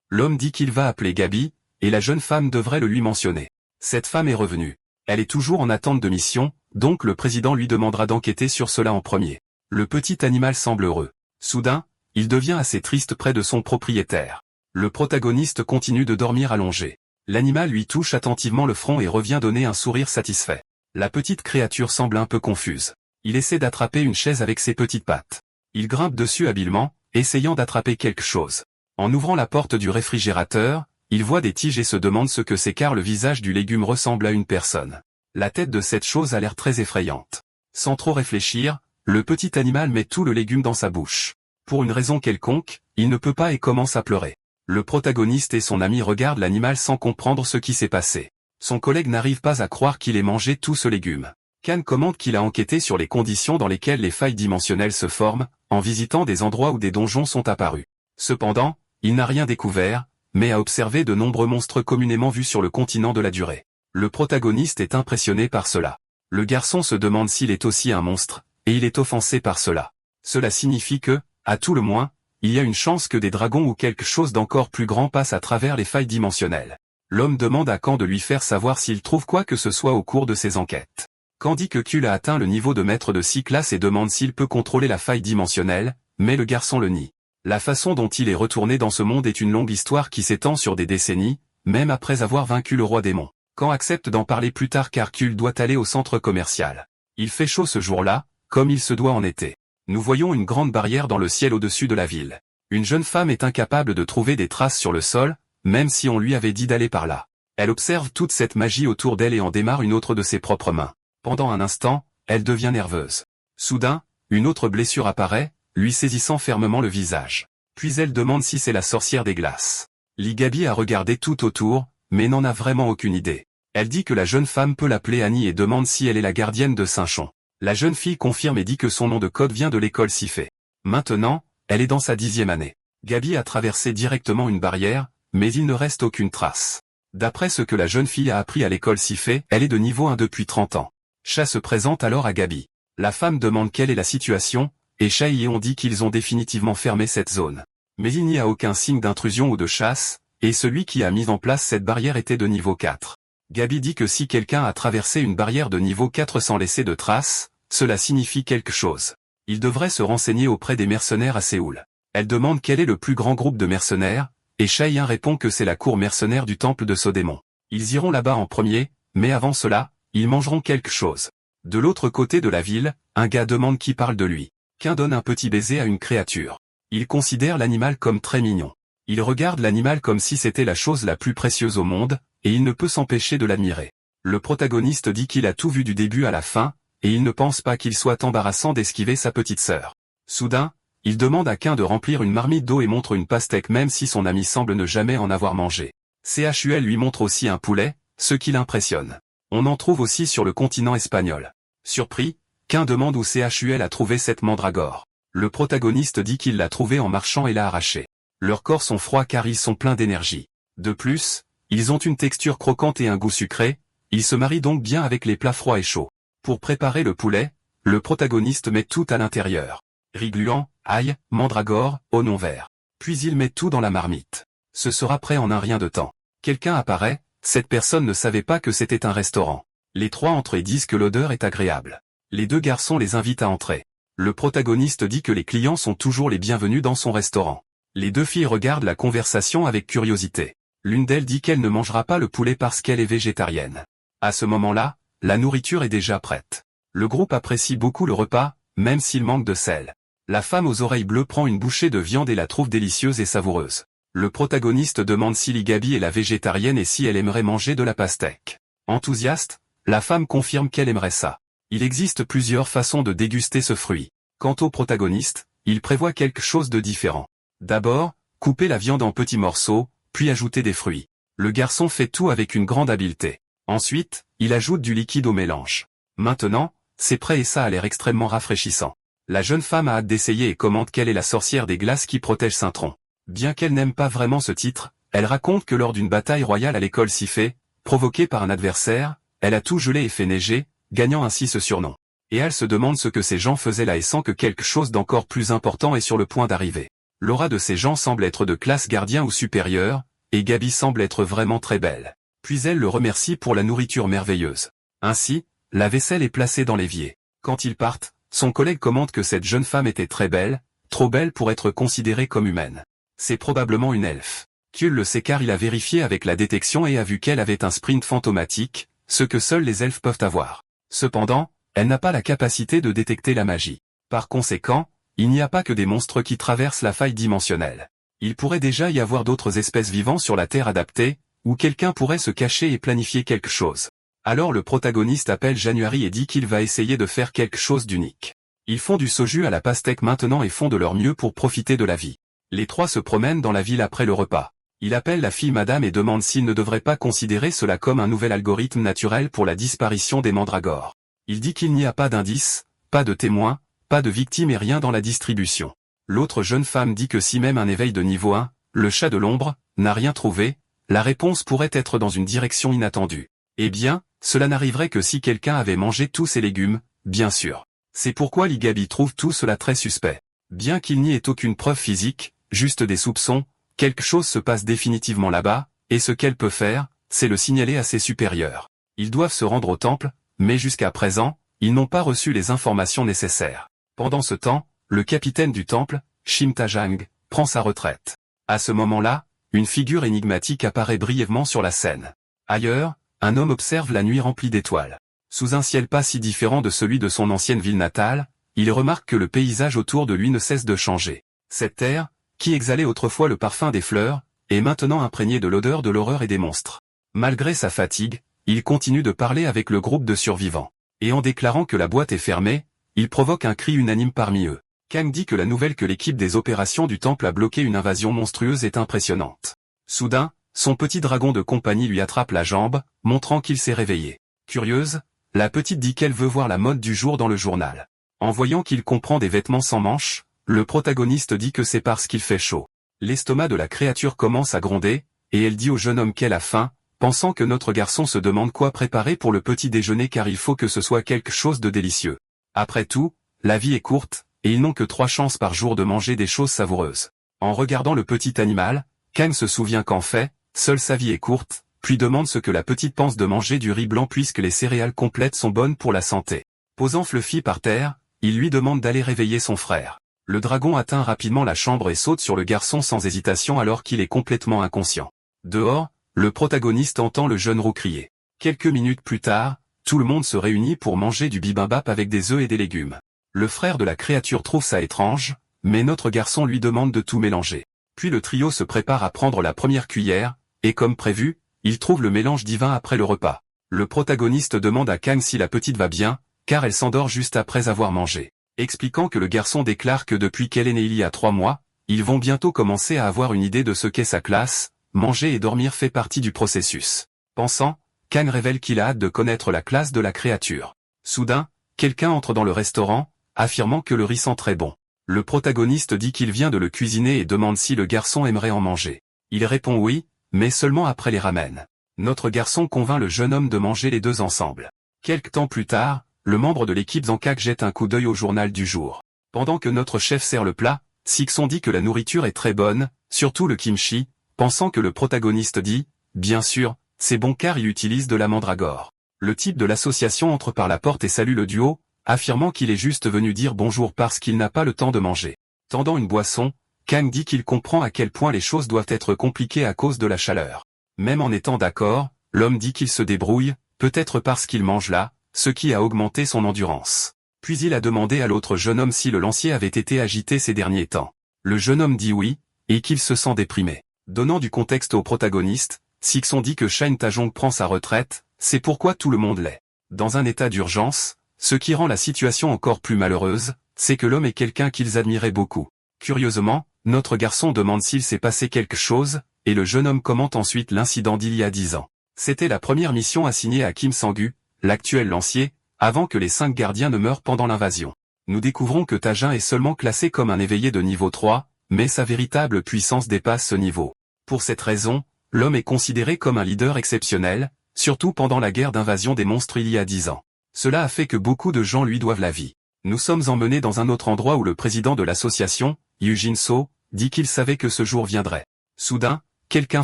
L'homme dit qu'il va appeler Gabi, et la jeune femme devrait le lui mentionner. Cette femme est revenue. Elle est toujours en attente de mission, donc le président lui demandera d'enquêter sur cela en premier. Le petit animal semble heureux. Soudain, il devient assez triste près de son propriétaire. Le protagoniste continue de dormir allongé. L'animal lui touche attentivement le front et revient donner un sourire satisfait. La petite créature semble un peu confuse. Il essaie d'attraper une chaise avec ses petites pattes. Il grimpe dessus habilement, essayant d'attraper quelque chose. En ouvrant la porte du réfrigérateur, il voit des tiges et se demande ce que c'est car le visage du légume ressemble à une personne. La tête de cette chose a l'air très effrayante. Sans trop réfléchir, le petit animal met tout le légume dans sa bouche. Pour une raison quelconque, il ne peut pas et commence à pleurer. Le protagoniste et son ami regardent l'animal sans comprendre ce qui s'est passé. Son collègue n'arrive pas à croire qu'il ait mangé tout ce légume. Kan commente qu'il a enquêté sur les conditions dans lesquelles les failles dimensionnelles se forment, en visitant des endroits où des donjons sont apparus. Cependant, il n'a rien découvert, mais a observé de nombreux monstres communément vus sur le continent de la durée. Le protagoniste est impressionné par cela. Le garçon se demande s'il est aussi un monstre, et il est offensé par cela. Cela signifie que, à tout le moins, il y a une chance que des dragons ou quelque chose d'encore plus grand passe à travers les failles dimensionnelles. L'homme demande à Kan de lui faire savoir s'il trouve quoi que ce soit au cours de ses enquêtes. Kan dit que Kul a atteint le niveau de maître de 6 classes et demande s'il peut contrôler la faille dimensionnelle, mais le garçon le nie. La façon dont il est retourné dans ce monde est une longue histoire qui s'étend sur des décennies, même après avoir vaincu le roi démon. Kan accepte d'en parler plus tard car Kul doit aller au centre commercial. Il fait chaud ce jour-là, comme il se doit en été. Nous voyons une grande barrière dans le ciel au-dessus de la ville. Une jeune femme est incapable de trouver des traces sur le sol, même si on lui avait dit d'aller par là. Elle observe toute cette magie autour d'elle et en démarre une autre de ses propres mains. Pendant un instant, elle devient nerveuse. Soudain, une autre blessure apparaît, lui saisissant fermement le visage. Puis elle demande si c'est la sorcière des glaces. Gabi a regardé tout autour, mais n'en a vraiment aucune idée. Elle dit que la jeune femme peut l'appeler Annie et demande si elle est la gardienne de Saint-Chon. La jeune fille confirme et dit que son nom de code vient de l'école Sifé. Maintenant, elle est dans sa 10e année. Gabi a traversé directement une barrière, mais il ne reste aucune trace. D'après ce que la jeune fille a appris à l'école Sifé, elle est de niveau 1 depuis 30 ans. Cha se présente alors à Gabi. La femme demande quelle est la situation, et Cha et on dit qu'ils ont définitivement fermé cette zone. Mais il n'y a aucun signe d'intrusion ou de chasse, et celui qui a mis en place cette barrière était de niveau 4. Gabi dit que si quelqu'un a traversé une barrière de niveau 4 sans laisser de traces, cela signifie quelque chose. Il devrait se renseigner auprès des mercenaires à Séoul. Elle demande quel est le plus grand groupe de mercenaires, et Chaïen répond que c'est la cour mercenaire du temple de Sodémon. Ils iront là-bas en premier, mais avant cela, ils mangeront quelque chose. De l'autre côté de la ville, un gars demande qui parle de lui. Qu'un donne un petit baiser à une créature. Il considère l'animal comme très mignon. Il regarde l'animal comme si c'était la chose la plus précieuse au monde, et il ne peut s'empêcher de l'admirer. Le protagoniste dit qu'il a tout vu du début à la fin, et il ne pense pas qu'il soit embarrassant d'esquiver sa petite sœur. Soudain, il demande à Qu'un de remplir une marmite d'eau et montre une pastèque même si son ami semble ne jamais en avoir mangé. CHUL lui montre aussi un poulet, ce qui l'impressionne. On en trouve aussi sur le continent espagnol. Surpris, Qu'un demande où CHUL a trouvé cette mandragore. Le protagoniste dit qu'il l'a trouvée en marchant et l'a arrachée. Leurs corps sont froids car ils sont pleins d'énergie. De plus, ils ont une texture croquante et un goût sucré, ils se marient donc bien avec les plats froids et chauds. Pour préparer le poulet, le protagoniste met tout à l'intérieur. Riz gluant, ail, mandragore, oignon vert. Puis il met tout dans la marmite. Ce sera prêt en un rien de temps. Quelqu'un apparaît, cette personne ne savait pas que c'était un restaurant. Les trois entrent et disent que l'odeur est agréable. Les deux garçons les invitent à entrer. Le protagoniste dit que les clients sont toujours les bienvenus dans son restaurant. Les deux filles regardent la conversation avec curiosité. L'une d'elles dit qu'elle ne mangera pas le poulet parce qu'elle est végétarienne. À ce moment-là, la nourriture est déjà prête. Le groupe apprécie beaucoup le repas, même s'il manque de sel. La femme aux oreilles bleues prend une bouchée de viande et la trouve délicieuse et savoureuse. Le protagoniste demande si Gabi est la végétarienne et si elle aimerait manger de la pastèque. Enthousiaste, la femme confirme qu'elle aimerait ça. Il existe plusieurs façons de déguster ce fruit. Quant au protagoniste, il prévoit quelque chose de différent. D'abord, couper la viande en petits morceaux, puis ajouter des fruits. Le garçon fait tout avec une grande habileté. Ensuite, il ajoute du liquide au mélange. Maintenant, c'est prêt et ça a l'air extrêmement rafraîchissant. La jeune femme a hâte d'essayer et commente qu'elle est la sorcière des glaces qui protège Saint-Tron. Bien qu'elle n'aime pas vraiment ce titre, elle raconte que lors d'une bataille royale à l'école Sifé, provoquée par un adversaire, elle a tout gelé et fait neiger, gagnant ainsi ce surnom. Et elle se demande ce que ces gens faisaient là et sent que quelque chose d'encore plus important est sur le point d'arriver. L'aura de ces gens semble être de classe gardien ou supérieure, et Gabi semble être vraiment très belle. Puis elle le remercie pour la nourriture merveilleuse. Ainsi, la vaisselle est placée dans l'évier. Quand ils partent, son collègue commente que cette jeune femme était très belle, trop belle pour être considérée comme humaine. C'est probablement une elfe. Kul le sait car il a vérifié avec la détection et a vu qu'elle avait un sprint fantomatique, ce que seuls les elfes peuvent avoir. Cependant, elle n'a pas la capacité de détecter la magie. Par conséquent, il n'y a pas que des monstres qui traversent la faille dimensionnelle. Il pourrait déjà y avoir d'autres espèces vivant sur la Terre adaptées, où quelqu'un pourrait se cacher et planifier quelque chose. Alors le protagoniste appelle January et dit qu'il va essayer de faire quelque chose d'unique. Ils font du soju à la pastèque maintenant et font de leur mieux pour profiter de la vie. Les trois se promènent dans la ville après le repas. Il appelle la fille madame et demande s'il ne devrait pas considérer cela comme un nouvel algorithme naturel pour la disparition des mandragores. Il dit qu'il n'y a pas d'indice, pas de témoins, pas de victimes et rien dans la distribution. L'autre jeune femme dit que si même un éveil de niveau 1, le chat de l'ombre, n'a rien trouvé, la réponse pourrait être dans une direction inattendue. Eh bien, cela n'arriverait que si quelqu'un avait mangé tous ces légumes, bien sûr. C'est pourquoi Gabi trouve tout cela très suspect. Bien qu'il n'y ait aucune preuve physique, juste des soupçons, quelque chose se passe définitivement là-bas, et ce qu'elle peut faire, c'est le signaler à ses supérieurs. Ils doivent se rendre au temple, mais jusqu'à présent, ils n'ont pas reçu les informations nécessaires. Pendant ce temps, le capitaine du temple, Shim Tajang, prend sa retraite. À ce moment-là, une figure énigmatique apparaît brièvement sur la scène. Ailleurs, un homme observe la nuit remplie d'étoiles. Sous un ciel pas si différent de celui de son ancienne ville natale, il remarque que le paysage autour de lui ne cesse de changer. Cette terre, qui exhalait autrefois le parfum des fleurs, est maintenant imprégnée de l'odeur de l'horreur et des monstres. Malgré sa fatigue, il continue de parler avec le groupe de survivants. Et en déclarant que la boîte est fermée, il provoque un cri unanime parmi eux. Kang dit que la nouvelle que l'équipe des opérations du temple a bloqué une invasion monstrueuse est impressionnante. Soudain, son petit dragon de compagnie lui attrape la jambe, montrant qu'il s'est réveillé. Curieuse, la petite dit qu'elle veut voir la mode du jour dans le journal. En voyant qu'il comprend des vêtements sans manches, le protagoniste dit que c'est parce qu'il fait chaud. L'estomac de la créature commence à gronder, et elle dit au jeune homme qu'elle a faim, pensant que notre garçon se demande quoi préparer pour le petit déjeuner car il faut que ce soit quelque chose de délicieux. Après tout, la vie est courte, et ils n'ont que 3 chances par jour de manger des choses savoureuses. En regardant le petit animal, Kang se souvient qu'en fait, seule sa vie est courte, puis demande ce que la petite pense de manger du riz blanc puisque les céréales complètes sont bonnes pour la santé. Posant Fluffy par terre, il lui demande d'aller réveiller son frère. Le dragon atteint rapidement la chambre et saute sur le garçon sans hésitation alors qu'il est complètement inconscient. Dehors, le protagoniste entend le jeune roux crier. Quelques minutes plus tard, tout le monde se réunit pour manger du bibimbap avec des œufs et des légumes. Le frère de la créature trouve ça étrange, mais notre garçon lui demande de tout mélanger. Puis le trio se prépare à prendre la première cuillère, et comme prévu, il trouve le mélange divin après le repas. Le protagoniste demande à Kang si la petite va bien, car elle s'endort juste après avoir mangé. Expliquant que le garçon déclare que depuis qu'elle est née il y a 3 mois, ils vont bientôt commencer à avoir une idée de ce qu'est sa classe, manger et dormir fait partie du processus. Pensant, Kang révèle qu'il a hâte de connaître la classe de la créature. Soudain, quelqu'un entre dans le restaurant, affirmant que le riz sent très bon. Le protagoniste dit qu'il vient de le cuisiner et demande si le garçon aimerait en manger. Il répond oui, mais seulement après les ramen. Notre garçon convainc le jeune homme de manger les deux ensemble. Quelque temps plus tard, le membre de l'équipe Zankak jette un coup d'œil au journal du jour. Pendant que notre chef sert le plat, Sixon dit que la nourriture est très bonne, surtout le kimchi, pensant que le protagoniste dit « Bien sûr, c'est bon car il utilise de la mandragore ». Le type de l'association entre par la porte et salue le duo, affirmant qu'il est juste venu dire bonjour parce qu'il n'a pas le temps de manger. Tendant une boisson, Kang dit qu'il comprend à quel point les choses doivent être compliquées à cause de la chaleur. Même en étant d'accord, l'homme dit qu'il se débrouille, peut-être parce qu'il mange là, ce qui a augmenté son endurance. Puis il a demandé à l'autre jeune homme si le lancier avait été agité ces derniers temps. Le jeune homme dit oui, et qu'il se sent déprimé. Donnant du contexte au protagoniste, Sixon dit que Shine Tajong prend sa retraite, c'est pourquoi tout le monde l'est. Dans un état d'urgence, ce qui rend la situation encore plus malheureuse, c'est que l'homme est quelqu'un qu'ils admiraient beaucoup. Curieusement, notre garçon demande s'il s'est passé quelque chose, et le jeune homme commente ensuite l'incident d'il y a 10 ans. C'était la première mission assignée à Kim Sang-gu, l'actuel lancier, avant que les 5 gardiens ne meurent pendant l'invasion. Nous découvrons que Tajin est seulement classé comme un éveillé de niveau 3, mais sa véritable puissance dépasse ce niveau. Pour cette raison, l'homme est considéré comme un leader exceptionnel, surtout pendant la guerre d'invasion des monstres il y a 10 ans. Cela a fait que beaucoup de gens lui doivent la vie. Nous sommes emmenés dans un autre endroit où le président de l'association, Eugene So, dit qu'il savait que ce jour viendrait. Soudain, quelqu'un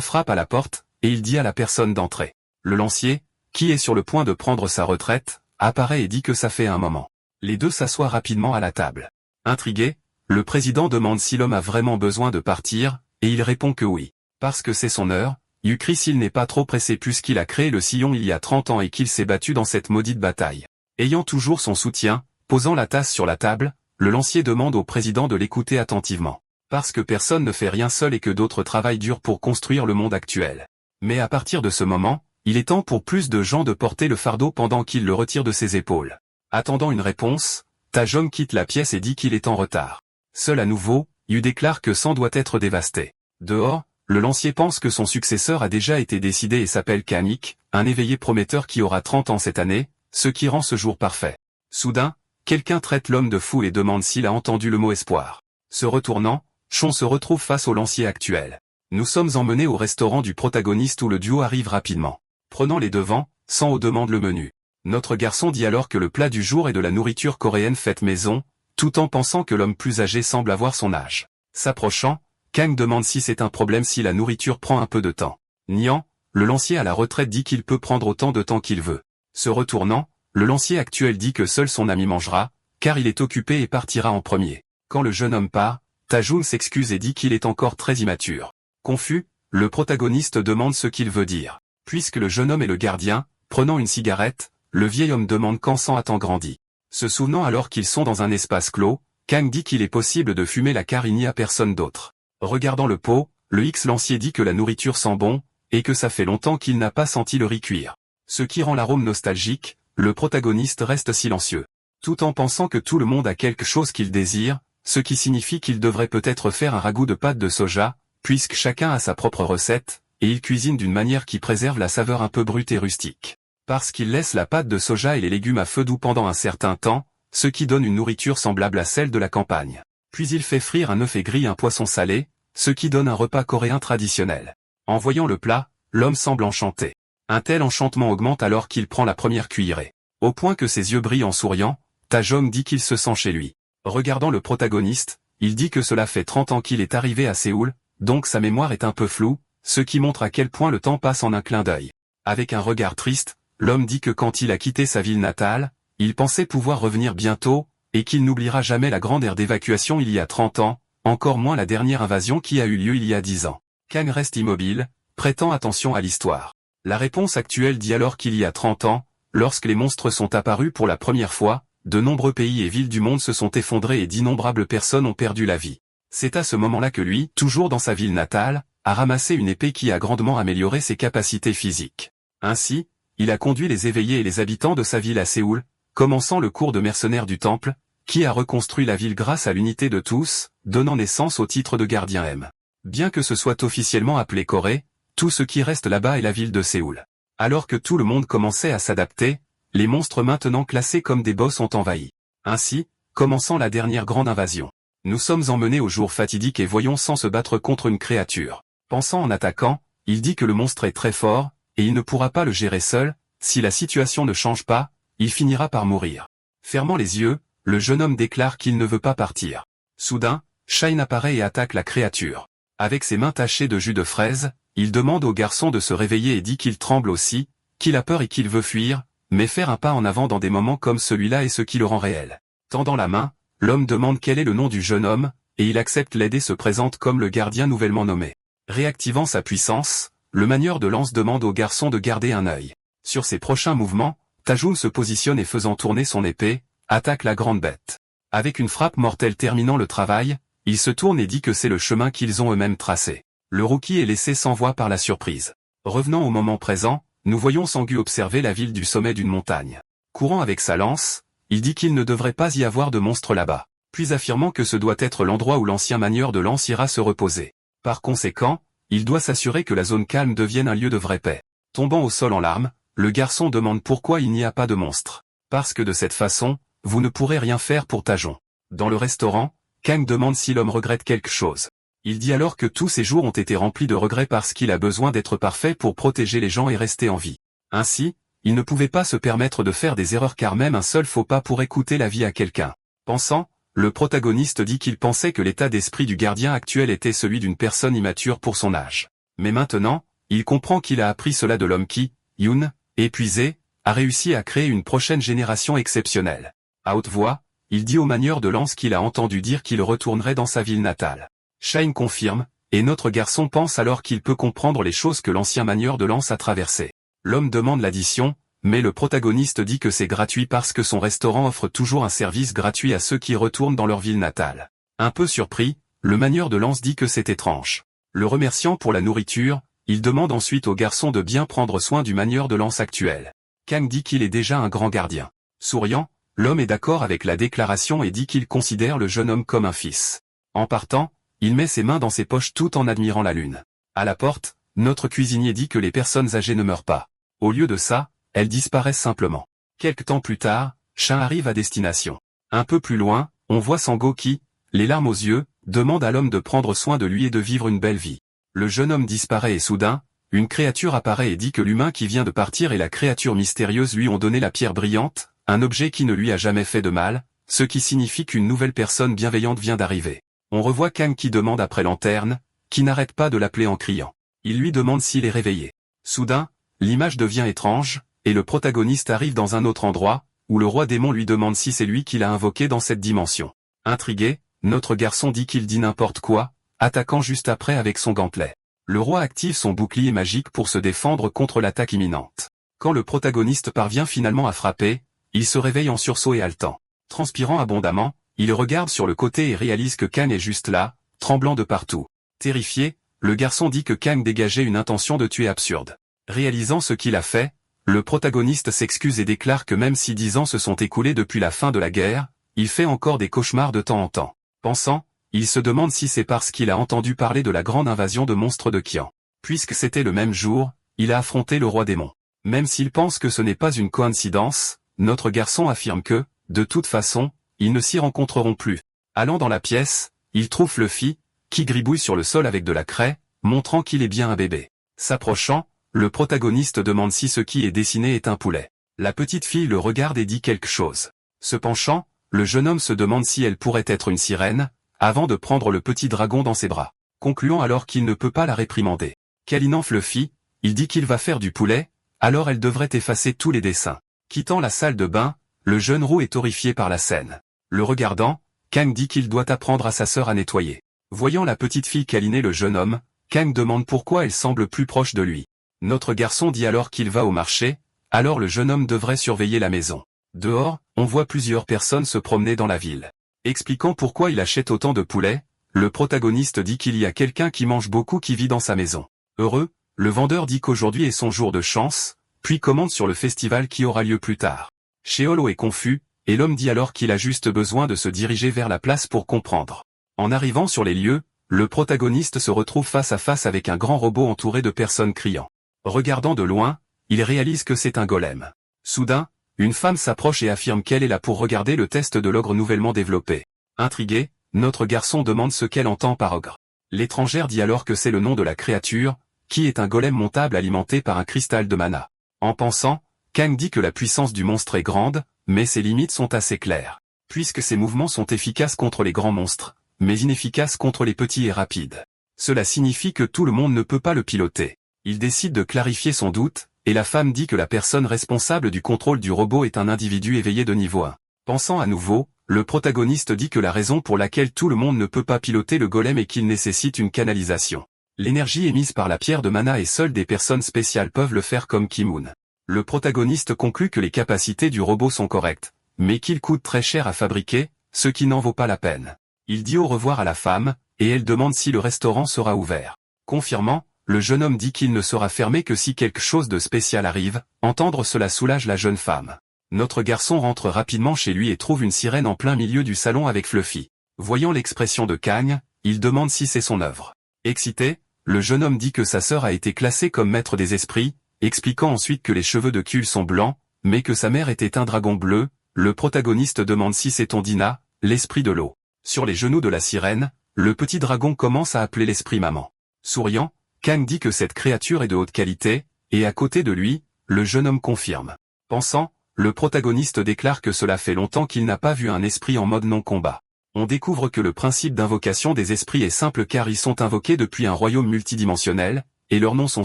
frappe à la porte, et il dit à la personne d'entrer. Le lancier, qui est sur le point de prendre sa retraite, apparaît et dit que ça fait un moment. Les deux s'assoient rapidement à la table. Intrigué, le président demande si l'homme a vraiment besoin de partir, et il répond que oui. Parce que c'est son heure, Chris il n'est pas trop pressé puisqu'il a créé le sillon il y a 30 ans et qu'il s'est battu dans cette maudite bataille. Ayant toujours son soutien, posant la tasse sur la table, le lancier demande au président de l'écouter attentivement. Parce que personne ne fait rien seul et que d'autres travaillent dur pour construire le monde actuel. Mais à partir de ce moment, il est temps pour plus de gens de porter le fardeau pendant qu'il le retire de ses épaules. Attendant une réponse, Tajom quitte la pièce et dit qu'il est en retard. Seul à nouveau, Yu déclare que San doit être dévasté. Dehors, le lancier pense que son successeur a déjà été décidé et s'appelle Kanik, un éveillé prometteur qui aura 30 ans cette année, ce qui rend ce jour parfait. Soudain, quelqu'un traite l'homme de fou et demande s'il a entendu le mot espoir. Se retournant, Chon se retrouve face au lancier actuel. Nous sommes emmenés au restaurant du protagoniste où le duo arrive rapidement. Prenant les devants, San demande le menu. Notre garçon dit alors que le plat du jour est de la nourriture coréenne faite maison, tout en pensant que l'homme plus âgé semble avoir son âge. S'approchant, Kang demande si c'est un problème si la nourriture prend un peu de temps. Niant, le lancier à la retraite dit qu'il peut prendre autant de temps qu'il veut. Se retournant, le lancier actuel dit que seul son ami mangera, car il est occupé et partira en premier. Quand le jeune homme part, Tajun s'excuse et dit qu'il est encore très immature. Confus, le protagoniste demande ce qu'il veut dire. Puisque le jeune homme est le gardien, prenant une cigarette, le vieil homme demande quand San a-t-on grandi. Se souvenant alors qu'ils sont dans un espace clos, Kang dit qu'il est possible de fumer la car il n'y a personne d'autre. Regardant le pot, le X-lancier dit que la nourriture sent bon, et que ça fait longtemps qu'il n'a pas senti le riz cuire. Ce qui rend l'arôme nostalgique, le protagoniste reste silencieux. Tout en pensant que tout le monde a quelque chose qu'il désire, ce qui signifie qu'il devrait peut-être faire un ragoût de pâte de soja, puisque chacun a sa propre recette, et il cuisine d'une manière qui préserve la saveur un peu brute et rustique. Parce qu'il laisse la pâte de soja et les légumes à feu doux pendant un certain temps, ce qui donne une nourriture semblable à celle de la campagne. Puis il fait frire un œuf et grille un poisson salé, ce qui donne un repas coréen traditionnel. En voyant le plat, l'homme semble enchanté. Un tel enchantement augmente alors qu'il prend la première cuillerée. Au point que ses yeux brillent en souriant, Tajom dit qu'il se sent chez lui. Regardant le protagoniste, il dit que cela fait 30 ans qu'il est arrivé à Séoul, donc sa mémoire est un peu floue, ce qui montre à quel point le temps passe en un clin d'œil. Avec un regard triste, l'homme dit que quand il a quitté sa ville natale, il pensait pouvoir revenir bientôt, et qu'il n'oubliera jamais la grande ère d'évacuation il y a 30 ans, encore moins la dernière invasion qui a eu lieu il y a 10 ans. Kang reste immobile, prêtant attention à l'histoire. La réponse actuelle dit alors qu'il y a 30 ans, lorsque les monstres sont apparus pour la première fois, de nombreux pays et villes du monde se sont effondrés et d'innombrables personnes ont perdu la vie. C'est à ce moment-là que lui, toujours dans sa ville natale, a ramassé une épée qui a grandement amélioré ses capacités physiques. Ainsi, il a conduit les éveillés et les habitants de sa ville à Séoul, commençant le cours de mercenaires du Temple, qui a reconstruit la ville grâce à l'unité de tous, donnant naissance au titre de gardien M. Bien que ce soit officiellement appelé Corée, tout ce qui reste là-bas est la ville de Séoul. Alors que tout le monde commençait à s'adapter, les monstres maintenant classés comme des boss ont envahi. Ainsi, commençant la dernière grande invasion. Nous sommes emmenés au jour fatidique et voyons San se battre contre une créature. Pensant en attaquant, il dit que le monstre est très fort, et il ne pourra pas le gérer seul, si la situation ne change pas, il finira par mourir. Fermant les yeux, le jeune homme déclare qu'il ne veut pas partir. Soudain, Shine apparaît et attaque la créature. Avec ses mains tachées de jus de fraise, il demande au garçon de se réveiller et dit qu'il tremble aussi, qu'il a peur et qu'il veut fuir, mais faire un pas en avant dans des moments comme celui-là est ce qui le rend réel. Tendant la main, l'homme demande quel est le nom du jeune homme, et il accepte l'aide et se présente comme le gardien nouvellement nommé. Réactivant sa puissance, le manieur de lance demande au garçon de garder un œil. Sur ses prochains mouvements, Tajun se positionne et faisant tourner son épée, attaque la grande bête. Avec une frappe mortelle terminant le travail, il se tourne et dit que c'est le chemin qu'ils ont eux-mêmes tracé. Le rookie est laissé sans voix par la surprise. Revenant au moment présent, nous voyons Sangu observer la ville du sommet d'une montagne. Courant avec sa lance, il dit qu'il ne devrait pas y avoir de monstres là-bas, puis affirmant que ce doit être l'endroit où l'ancien manieur de lance ira se reposer. Par conséquent, il doit s'assurer que la zone calme devienne un lieu de vraie paix. Tombant au sol en larmes, le garçon demande pourquoi il n'y a pas de monstres. Parce que de cette façon, vous ne pourrez rien faire pour Tajun. Dans le restaurant, Kang demande si l'homme regrette quelque chose. Il dit alors que tous ses jours ont été remplis de regrets parce qu'il a besoin d'être parfait pour protéger les gens et rester en vie. Ainsi, il ne pouvait pas se permettre de faire des erreurs car même un seul faux pas pourrait coûter la vie à quelqu'un. Pensant, le protagoniste dit qu'il pensait que l'état d'esprit du gardien actuel était celui d'une personne immature pour son âge. Mais maintenant, il comprend qu'il a appris cela de l'homme qui, Yoon, épuisé, a réussi à créer une prochaine génération exceptionnelle. À haute voix, il dit au manieur de lance qu'il a entendu dire qu'il retournerait dans sa ville natale. Shine confirme, et notre garçon pense alors qu'il peut comprendre les choses que l'ancien manieur de lance a traversées. L'homme demande l'addition, mais le protagoniste dit que c'est gratuit parce que son restaurant offre toujours un service gratuit à ceux qui retournent dans leur ville natale. Un peu surpris, le manieur de lance dit que c'est étrange. Le remerciant pour la nourriture, il demande ensuite au garçon de bien prendre soin du manieur de lance actuel. Kang dit qu'il est déjà un grand gardien. Souriant, l'homme est d'accord avec la déclaration et dit qu'il considère le jeune homme comme un fils. En partant, il met ses mains dans ses poches tout en admirant la lune. À la porte, notre cuisinier dit que les personnes âgées ne meurent pas. Au lieu de ça, elles disparaissent simplement. Quelque temps plus tard, Shin arrive à destination. Un peu plus loin, on voit Sango qui, les larmes aux yeux, demande à l'homme de prendre soin de lui et de vivre une belle vie. Le jeune homme disparaît et soudain, une créature apparaît et dit que l'humain qui vient de partir et la créature mystérieuse lui ont donné la pierre brillante, un objet qui ne lui a jamais fait de mal, ce qui signifie qu'une nouvelle personne bienveillante vient d'arriver. On revoit Kang qui demande après Lanterne, qui n'arrête pas de l'appeler en criant. Il lui demande s'il est réveillé. Soudain, l'image devient étrange, et le protagoniste arrive dans un autre endroit, où le roi démon lui demande si c'est lui qui l'a invoqué dans cette dimension. Intrigué, notre garçon dit qu'il dit n'importe quoi, attaquant juste après avec son gantelet. Le roi active son bouclier magique pour se défendre contre l'attaque imminente. Quand le protagoniste parvient finalement à frapper, il se réveille en sursaut et haletant. Transpirant abondamment, il regarde sur le côté et réalise que Kang est juste là, tremblant de partout. Terrifié, le garçon dit que Kang dégageait une intention de tuer absurde. Réalisant ce qu'il a fait, le protagoniste s'excuse et déclare que même si 10 ans se sont écoulés depuis la fin de la guerre, il fait encore des cauchemars de temps en temps. Pensant, il se demande si c'est parce qu'il a entendu parler de la grande invasion de monstres de Qian. Puisque c'était le même jour, il a affronté le roi démon. Même s'il pense que ce n'est pas une coïncidence, notre garçon affirme que, de toute façon, ils ne s'y rencontreront plus. Allant dans la pièce, il trouve Fluffy, qui gribouille sur le sol avec de la craie, montrant qu'il est bien un bébé. S'approchant, le protagoniste demande si ce qui est dessiné est un poulet. La petite fille le regarde et dit quelque chose. Se penchant, le jeune homme se demande si elle pourrait être une sirène, avant de prendre le petit dragon dans ses bras. Concluant alors qu'il ne peut pas la réprimander. Câlinant Fluffy, il dit qu'il va faire du poulet, alors elle devrait effacer tous les dessins. Quittant la salle de bain, le jeune roux est horrifié par la scène. Le regardant, Kang dit qu'il doit apprendre à sa sœur à nettoyer. Voyant la petite fille câliner le jeune homme, Kang demande pourquoi elle semble plus proche de lui. Notre garçon dit alors qu'il va au marché, alors le jeune homme devrait surveiller la maison. Dehors, on voit plusieurs personnes se promener dans la ville. Expliquant pourquoi il achète autant de poulets, le protagoniste dit qu'il y a quelqu'un qui mange beaucoup qui vit dans sa maison. Heureux, le vendeur dit qu'aujourd'hui est son jour de chance, puis commande sur le festival qui aura lieu plus tard. Sheolo est confus, et l'homme dit alors qu'il a juste besoin de se diriger vers la place pour comprendre. En arrivant sur les lieux, le protagoniste se retrouve face à face avec un grand robot entouré de personnes criant. Regardant de loin, il réalise que c'est un golem. Soudain, une femme s'approche et affirme qu'elle est là pour regarder le test de l'ogre nouvellement développé. Intrigué, notre garçon demande ce qu'elle entend par ogre. L'étrangère dit alors que c'est le nom de la créature, qui est un golem montable alimenté par un cristal de mana. En pensant, Kang dit que la puissance du monstre est grande, mais ses limites sont assez claires. Puisque ses mouvements sont efficaces contre les grands monstres, mais inefficaces contre les petits et rapides. Cela signifie que tout le monde ne peut pas le piloter. Il décide de clarifier son doute, et la femme dit que la personne responsable du contrôle du robot est un individu éveillé de niveau 1. Pensant à nouveau, le protagoniste dit que la raison pour laquelle tout le monde ne peut pas piloter le golem est qu'il nécessite une canalisation. L'énergie émise par la pierre de mana et seules des personnes spéciales peuvent le faire comme Ki-moon. Le protagoniste conclut que les capacités du robot sont correctes, mais qu'il coûte très cher à fabriquer, ce qui n'en vaut pas la peine. Il dit au revoir à la femme, et elle demande si le restaurant sera ouvert. Confirmant, le jeune homme dit qu'il ne sera fermé que si quelque chose de spécial arrive, entendre cela soulage la jeune femme. Notre garçon rentre rapidement chez lui et trouve une sirène en plein milieu du salon avec Fluffy. Voyant l'expression de Kang, il demande si c'est son œuvre. Excité, le jeune homme dit que sa sœur a été classée comme maître des esprits, expliquant ensuite que les cheveux de Kul sont blancs, mais que sa mère était un dragon bleu. Le protagoniste demande si c'est Ondina, l'esprit de l'eau. Sur les genoux de la sirène, le petit dragon commence à appeler l'esprit maman. Souriant, Kang dit que cette créature est de haute qualité, et à côté de lui, le jeune homme confirme. Pensant, le protagoniste déclare que cela fait longtemps qu'il n'a pas vu un esprit en mode non-combat. On découvre que le principe d'invocation des esprits est simple car ils sont invoqués depuis un royaume multidimensionnel, et leurs noms sont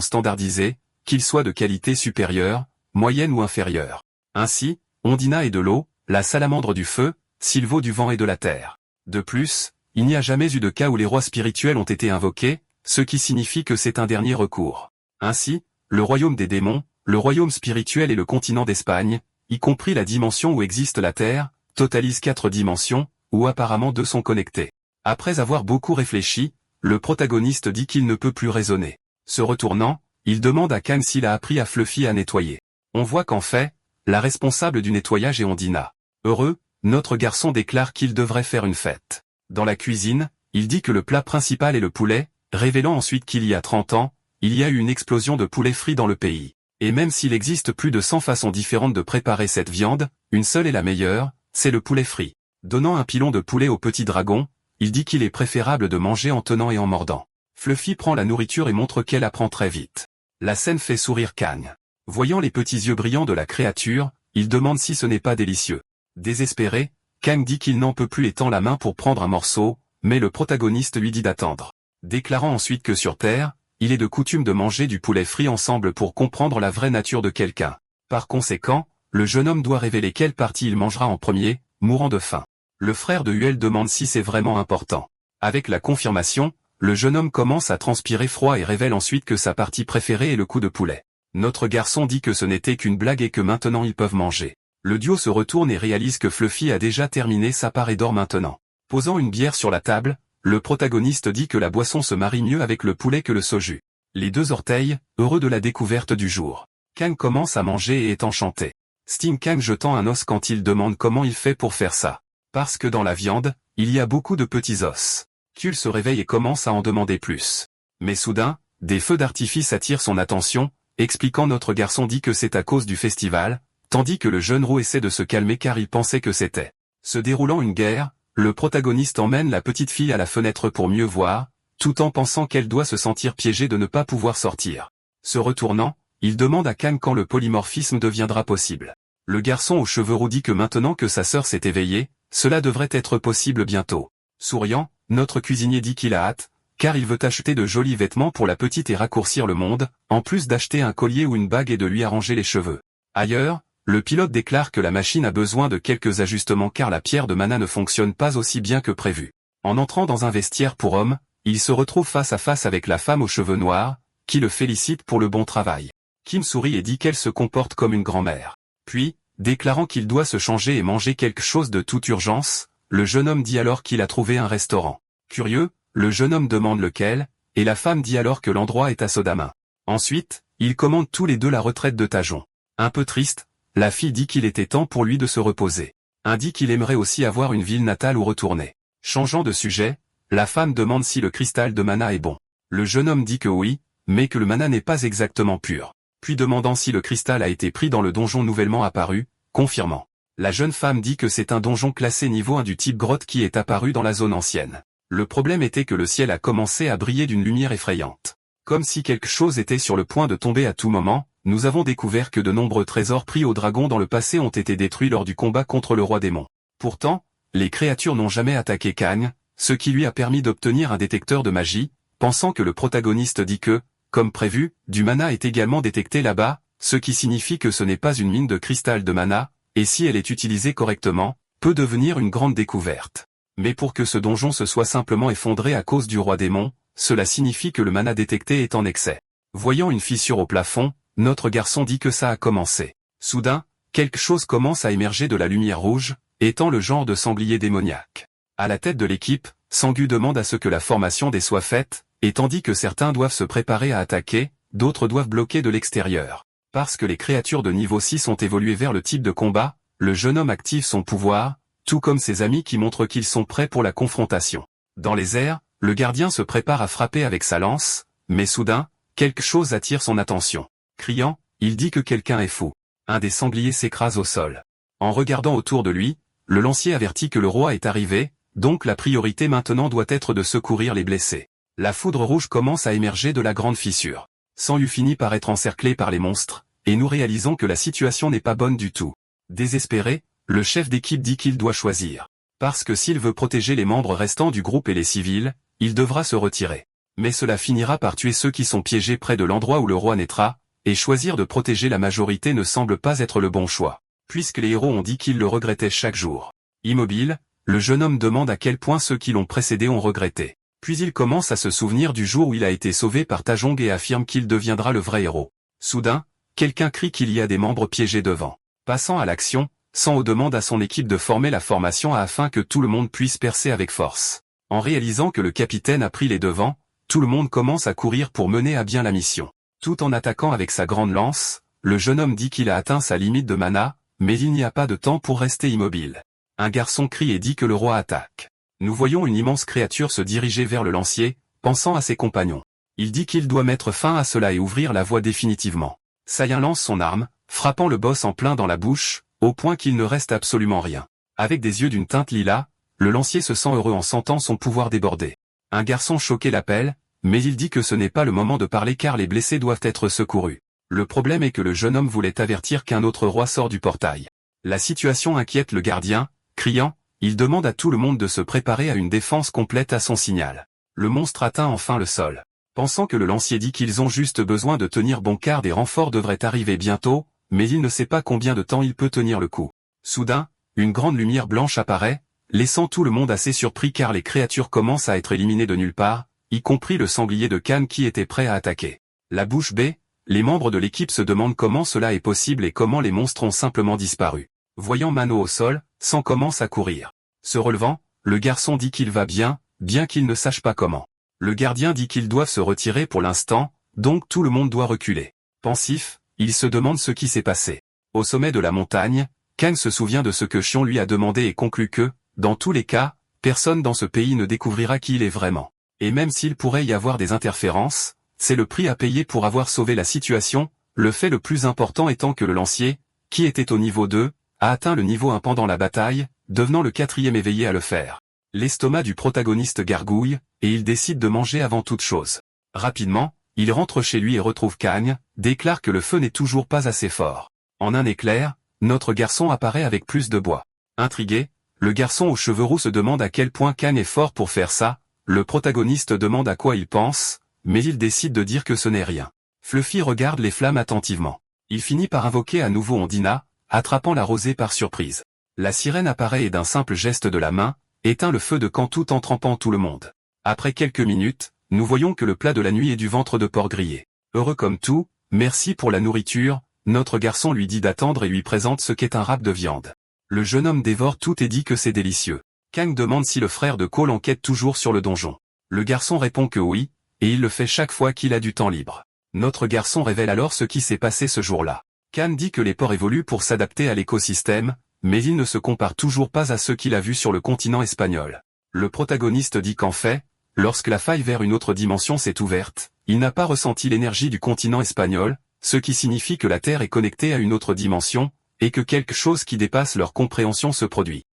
standardisés, qu'ils soient de qualité supérieure, moyenne ou inférieure. Ainsi, Ondina est de l'eau, la salamandre du feu, Sylvo du vent et de la terre. De plus, il n'y a jamais eu de cas où les rois spirituels ont été invoqués, ce qui signifie que c'est un dernier recours. Ainsi, le royaume des démons, le royaume spirituel et le continent d'Espagne, y compris la dimension où existe la Terre, totalisent 4 dimensions, où apparemment 2 sont connectées. Après avoir beaucoup réfléchi, le protagoniste dit qu'il ne peut plus raisonner. Se retournant, il demande à Kang s'il a appris à Fluffy à nettoyer. On voit qu'en fait, la responsable du nettoyage est Ondina. Heureux, notre garçon déclare qu'il devrait faire une fête. Dans la cuisine, il dit que le plat principal est le poulet, révélant ensuite qu'il y a 30 ans, il y a eu une explosion de poulet frit dans le pays. Et même s'il existe plus de 100 façons différentes de préparer cette viande, une seule est la meilleure, c'est le poulet frit. Donnant un pilon de poulet au petit dragon, il dit qu'il est préférable de manger en tenant et en mordant. Fluffy prend la nourriture et montre qu'elle apprend très vite. La scène fait sourire Kang. Voyant les petits yeux brillants de la créature, il demande si ce n'est pas délicieux. Désespéré, Kang dit qu'il n'en peut plus et tend la main pour prendre un morceau, mais le protagoniste lui dit d'attendre. Déclarant ensuite que sur Terre, il est de coutume de manger du poulet frit ensemble pour comprendre la vraie nature de quelqu'un. Par conséquent, le jeune homme doit révéler quelle partie il mangera en premier, mourant de faim. Le frère de Huel demande si c'est vraiment important. Avec la confirmation, le jeune homme commence à transpirer froid et révèle ensuite que sa partie préférée est le coup de poulet. Notre garçon dit que ce n'était qu'une blague et que maintenant ils peuvent manger. Le duo se retourne et réalise que Fluffy a déjà terminé sa part et dort maintenant. Posant une bière sur la table, le protagoniste dit que la boisson se marie mieux avec le poulet que le soju. Les 2 orteils, heureux de la découverte du jour. Kang commence à manger et est enchanté. Sting Kang jetant un os quand il demande comment il fait pour faire ça. Parce que dans la viande, il y a beaucoup de petits os. Kul se réveille et commence à en demander plus. Mais soudain, des feux d'artifice attirent son attention, expliquant notre garçon dit que c'est à cause du festival, tandis que le jeune Ro essaie de se calmer car il pensait que c'était. Se déroulant une guerre, le protagoniste emmène la petite fille à la fenêtre pour mieux voir, tout en pensant qu'elle doit se sentir piégée de ne pas pouvoir sortir. Se retournant, il demande à Kang quand le polymorphisme deviendra possible. Le garçon aux cheveux roux dit que maintenant que sa sœur s'est éveillée, cela devrait être possible bientôt. Souriant, notre cuisinier dit qu'il a hâte, car il veut acheter de jolis vêtements pour la petite et raccourcir le monde, en plus d'acheter un collier ou une bague et de lui arranger les cheveux. Ailleurs, le pilote déclare que la machine a besoin de quelques ajustements car la pierre de mana ne fonctionne pas aussi bien que prévu. En entrant dans un vestiaire pour hommes, il se retrouve face à face avec la femme aux cheveux noirs, qui le félicite pour le bon travail. Kim sourit et dit qu'elle se comporte comme une grand-mère. Puis, déclarant qu'il doit se changer et manger quelque chose de toute urgence, le jeune homme dit alors qu'il a trouvé un restaurant. Curieux, le jeune homme demande lequel, et la femme dit alors que l'endroit est à Sodamin. Ensuite, ils commandent tous les 2 la retraite de Tajon. Un peu triste, la fille dit qu'il était temps pour lui de se reposer. Indique qu'il aimerait aussi avoir une ville natale où retourner. Changeant de sujet, la femme demande si le cristal de mana est bon. Le jeune homme dit que oui, mais que le mana n'est pas exactement pur. Puis demandant si le cristal a été pris dans le donjon nouvellement apparu, confirmant. La jeune femme dit que c'est un donjon classé niveau 1 du type grotte qui est apparu dans la zone ancienne. Le problème était que le ciel a commencé à briller d'une lumière effrayante. Comme si quelque chose était sur le point de tomber à tout moment, nous avons découvert que de nombreux trésors pris au dragon dans le passé ont été détruits lors du combat contre le roi démon. Pourtant, les créatures n'ont jamais attaqué Kang, ce qui lui a permis d'obtenir un détecteur de magie, pensant que le protagoniste dit que, comme prévu, du mana est également détecté là-bas, ce qui signifie que ce n'est pas une mine de cristal de mana, et si elle est utilisée correctement, peut devenir une grande découverte. Mais pour que ce donjon se soit simplement effondré à cause du roi démon, cela signifie que le mana détecté est en excès. Voyant une fissure au plafond, notre garçon dit que ça a commencé. Soudain, quelque chose commence à émerger de la lumière rouge, étant le genre de sanglier démoniaque. À la tête de l'équipe, Sangu demande à ce que la formation des soit faite, et tandis que certains doivent se préparer à attaquer, d'autres doivent bloquer de l'extérieur. Parce que les créatures de niveau 6 ont évolué vers le type de combat, le jeune homme active son pouvoir, tout comme ses amis qui montrent qu'ils sont prêts pour la confrontation. Dans les airs, le gardien se prépare à frapper avec sa lance, mais soudain, quelque chose attire son attention. Criant, il dit que quelqu'un est fou. Un des sangliers s'écrase au sol. En regardant autour de lui, le lancier avertit que le roi est arrivé, donc la priorité maintenant doit être de secourir les blessés. La foudre rouge commence à émerger de la grande fissure. Sanyu finit par être encerclé par les monstres, et nous réalisons que la situation n'est pas bonne du tout. Désespéré, le chef d'équipe dit qu'il doit choisir. Parce que s'il veut protéger les membres restants du groupe et les civils, il devra se retirer. Mais cela finira par tuer ceux qui sont piégés près de l'endroit où le roi naîtra, et choisir de protéger la majorité ne semble pas être le bon choix, puisque les héros ont dit qu'ils le regrettaient chaque jour. Immobile, le jeune homme demande à quel point ceux qui l'ont précédé ont regretté. Puis il commence à se souvenir du jour où il a été sauvé par Tajong et affirme qu'il deviendra le vrai héros. Soudain, quelqu'un crie qu'il y a des membres piégés devant. Passant à l'action, Sanho demande à son équipe de former la formation afin que tout le monde puisse percer avec force. En réalisant que le capitaine a pris les devants, tout le monde commence à courir pour mener à bien la mission. Tout en attaquant avec sa grande lance, le jeune homme dit qu'il a atteint sa limite de mana, mais il n'y a pas de temps pour rester immobile. Un garçon crie et dit que le roi attaque. Nous voyons une immense créature se diriger vers le lancier, pensant à ses compagnons. Il dit qu'il doit mettre fin à cela et ouvrir la voie définitivement. Saiyan lance son arme, frappant le boss en plein dans la bouche, au point qu'il ne reste absolument rien. Avec des yeux d'une teinte lilas, le lancier se sent heureux en sentant son pouvoir déborder. Un garçon choqué l'appelle, mais il dit que ce n'est pas le moment de parler car les blessés doivent être secourus. Le problème est que le jeune homme voulait avertir qu'un autre roi sort du portail. La situation inquiète le gardien, criant, il demande à tout le monde de se préparer à une défense complète à son signal. Le monstre atteint enfin le sol. Pensant que le lancier dit qu'ils ont juste besoin de tenir bon car des renforts devraient arriver bientôt, mais il ne sait pas combien de temps il peut tenir le coup. Soudain, une grande lumière blanche apparaît, laissant tout le monde assez surpris car les créatures commencent à être éliminées de nulle part, y compris le sanglier de Khan qui était prêt à attaquer. La bouche bée, les membres de l'équipe se demandent comment cela est possible et comment les monstres ont simplement disparu. Voyant Mano au sol, San commence à courir. Se relevant, le garçon dit qu'il va bien qu'il ne sache pas comment. Le gardien dit qu'ils doivent se retirer pour l'instant, donc tout le monde doit reculer. Pensif, il se demande ce qui s'est passé. Au sommet de la montagne, Kang se souvient de ce que Xion lui a demandé et conclut que, dans tous les cas, personne dans ce pays ne découvrira qui il est vraiment. Et même s'il pourrait y avoir des interférences, c'est le prix à payer pour avoir sauvé la situation, le fait le plus important étant que le lancier, qui était au niveau 2, a atteint le niveau 1 pendant la bataille, devenant le 4e éveillé à le faire. L'estomac du protagoniste gargouille, et il décide de manger avant toute chose. Rapidement, il rentre chez lui et retrouve Kang, déclare que le feu n'est toujours pas assez fort. En un éclair, notre garçon apparaît avec plus de bois. Intrigué, le garçon aux cheveux roux se demande à quel point Kang est fort pour faire ça, le protagoniste demande à quoi il pense, mais il décide de dire que ce n'est rien. Fluffy regarde les flammes attentivement. Il finit par invoquer à nouveau Ondina, attrapant la rosée par surprise. La sirène apparaît et d'un simple geste de la main, éteint le feu de camp tout en trempant tout le monde. Après quelques minutes, nous voyons que le plat de la nuit est du ventre de porc grillé. Heureux comme tout, merci pour la nourriture, notre garçon lui dit d'attendre et lui présente ce qu'est un wrap de viande. Le jeune homme dévore tout et dit que c'est délicieux. Kang demande si le frère de Cole enquête toujours sur le donjon. Le garçon répond que oui, et il le fait chaque fois qu'il a du temps libre. Notre garçon révèle alors ce qui s'est passé ce jour-là. Kang dit que les porcs évoluent pour s'adapter à l'écosystème, mais il ne se compare toujours pas à ceux qu'il a vus sur le continent espagnol. Le protagoniste dit qu'en fait, lorsque la faille vers une autre dimension s'est ouverte, il n'a pas ressenti l'énergie du continent espagnol, ce qui signifie que la Terre est connectée à une autre dimension, et que quelque chose qui dépasse leur compréhension se produit.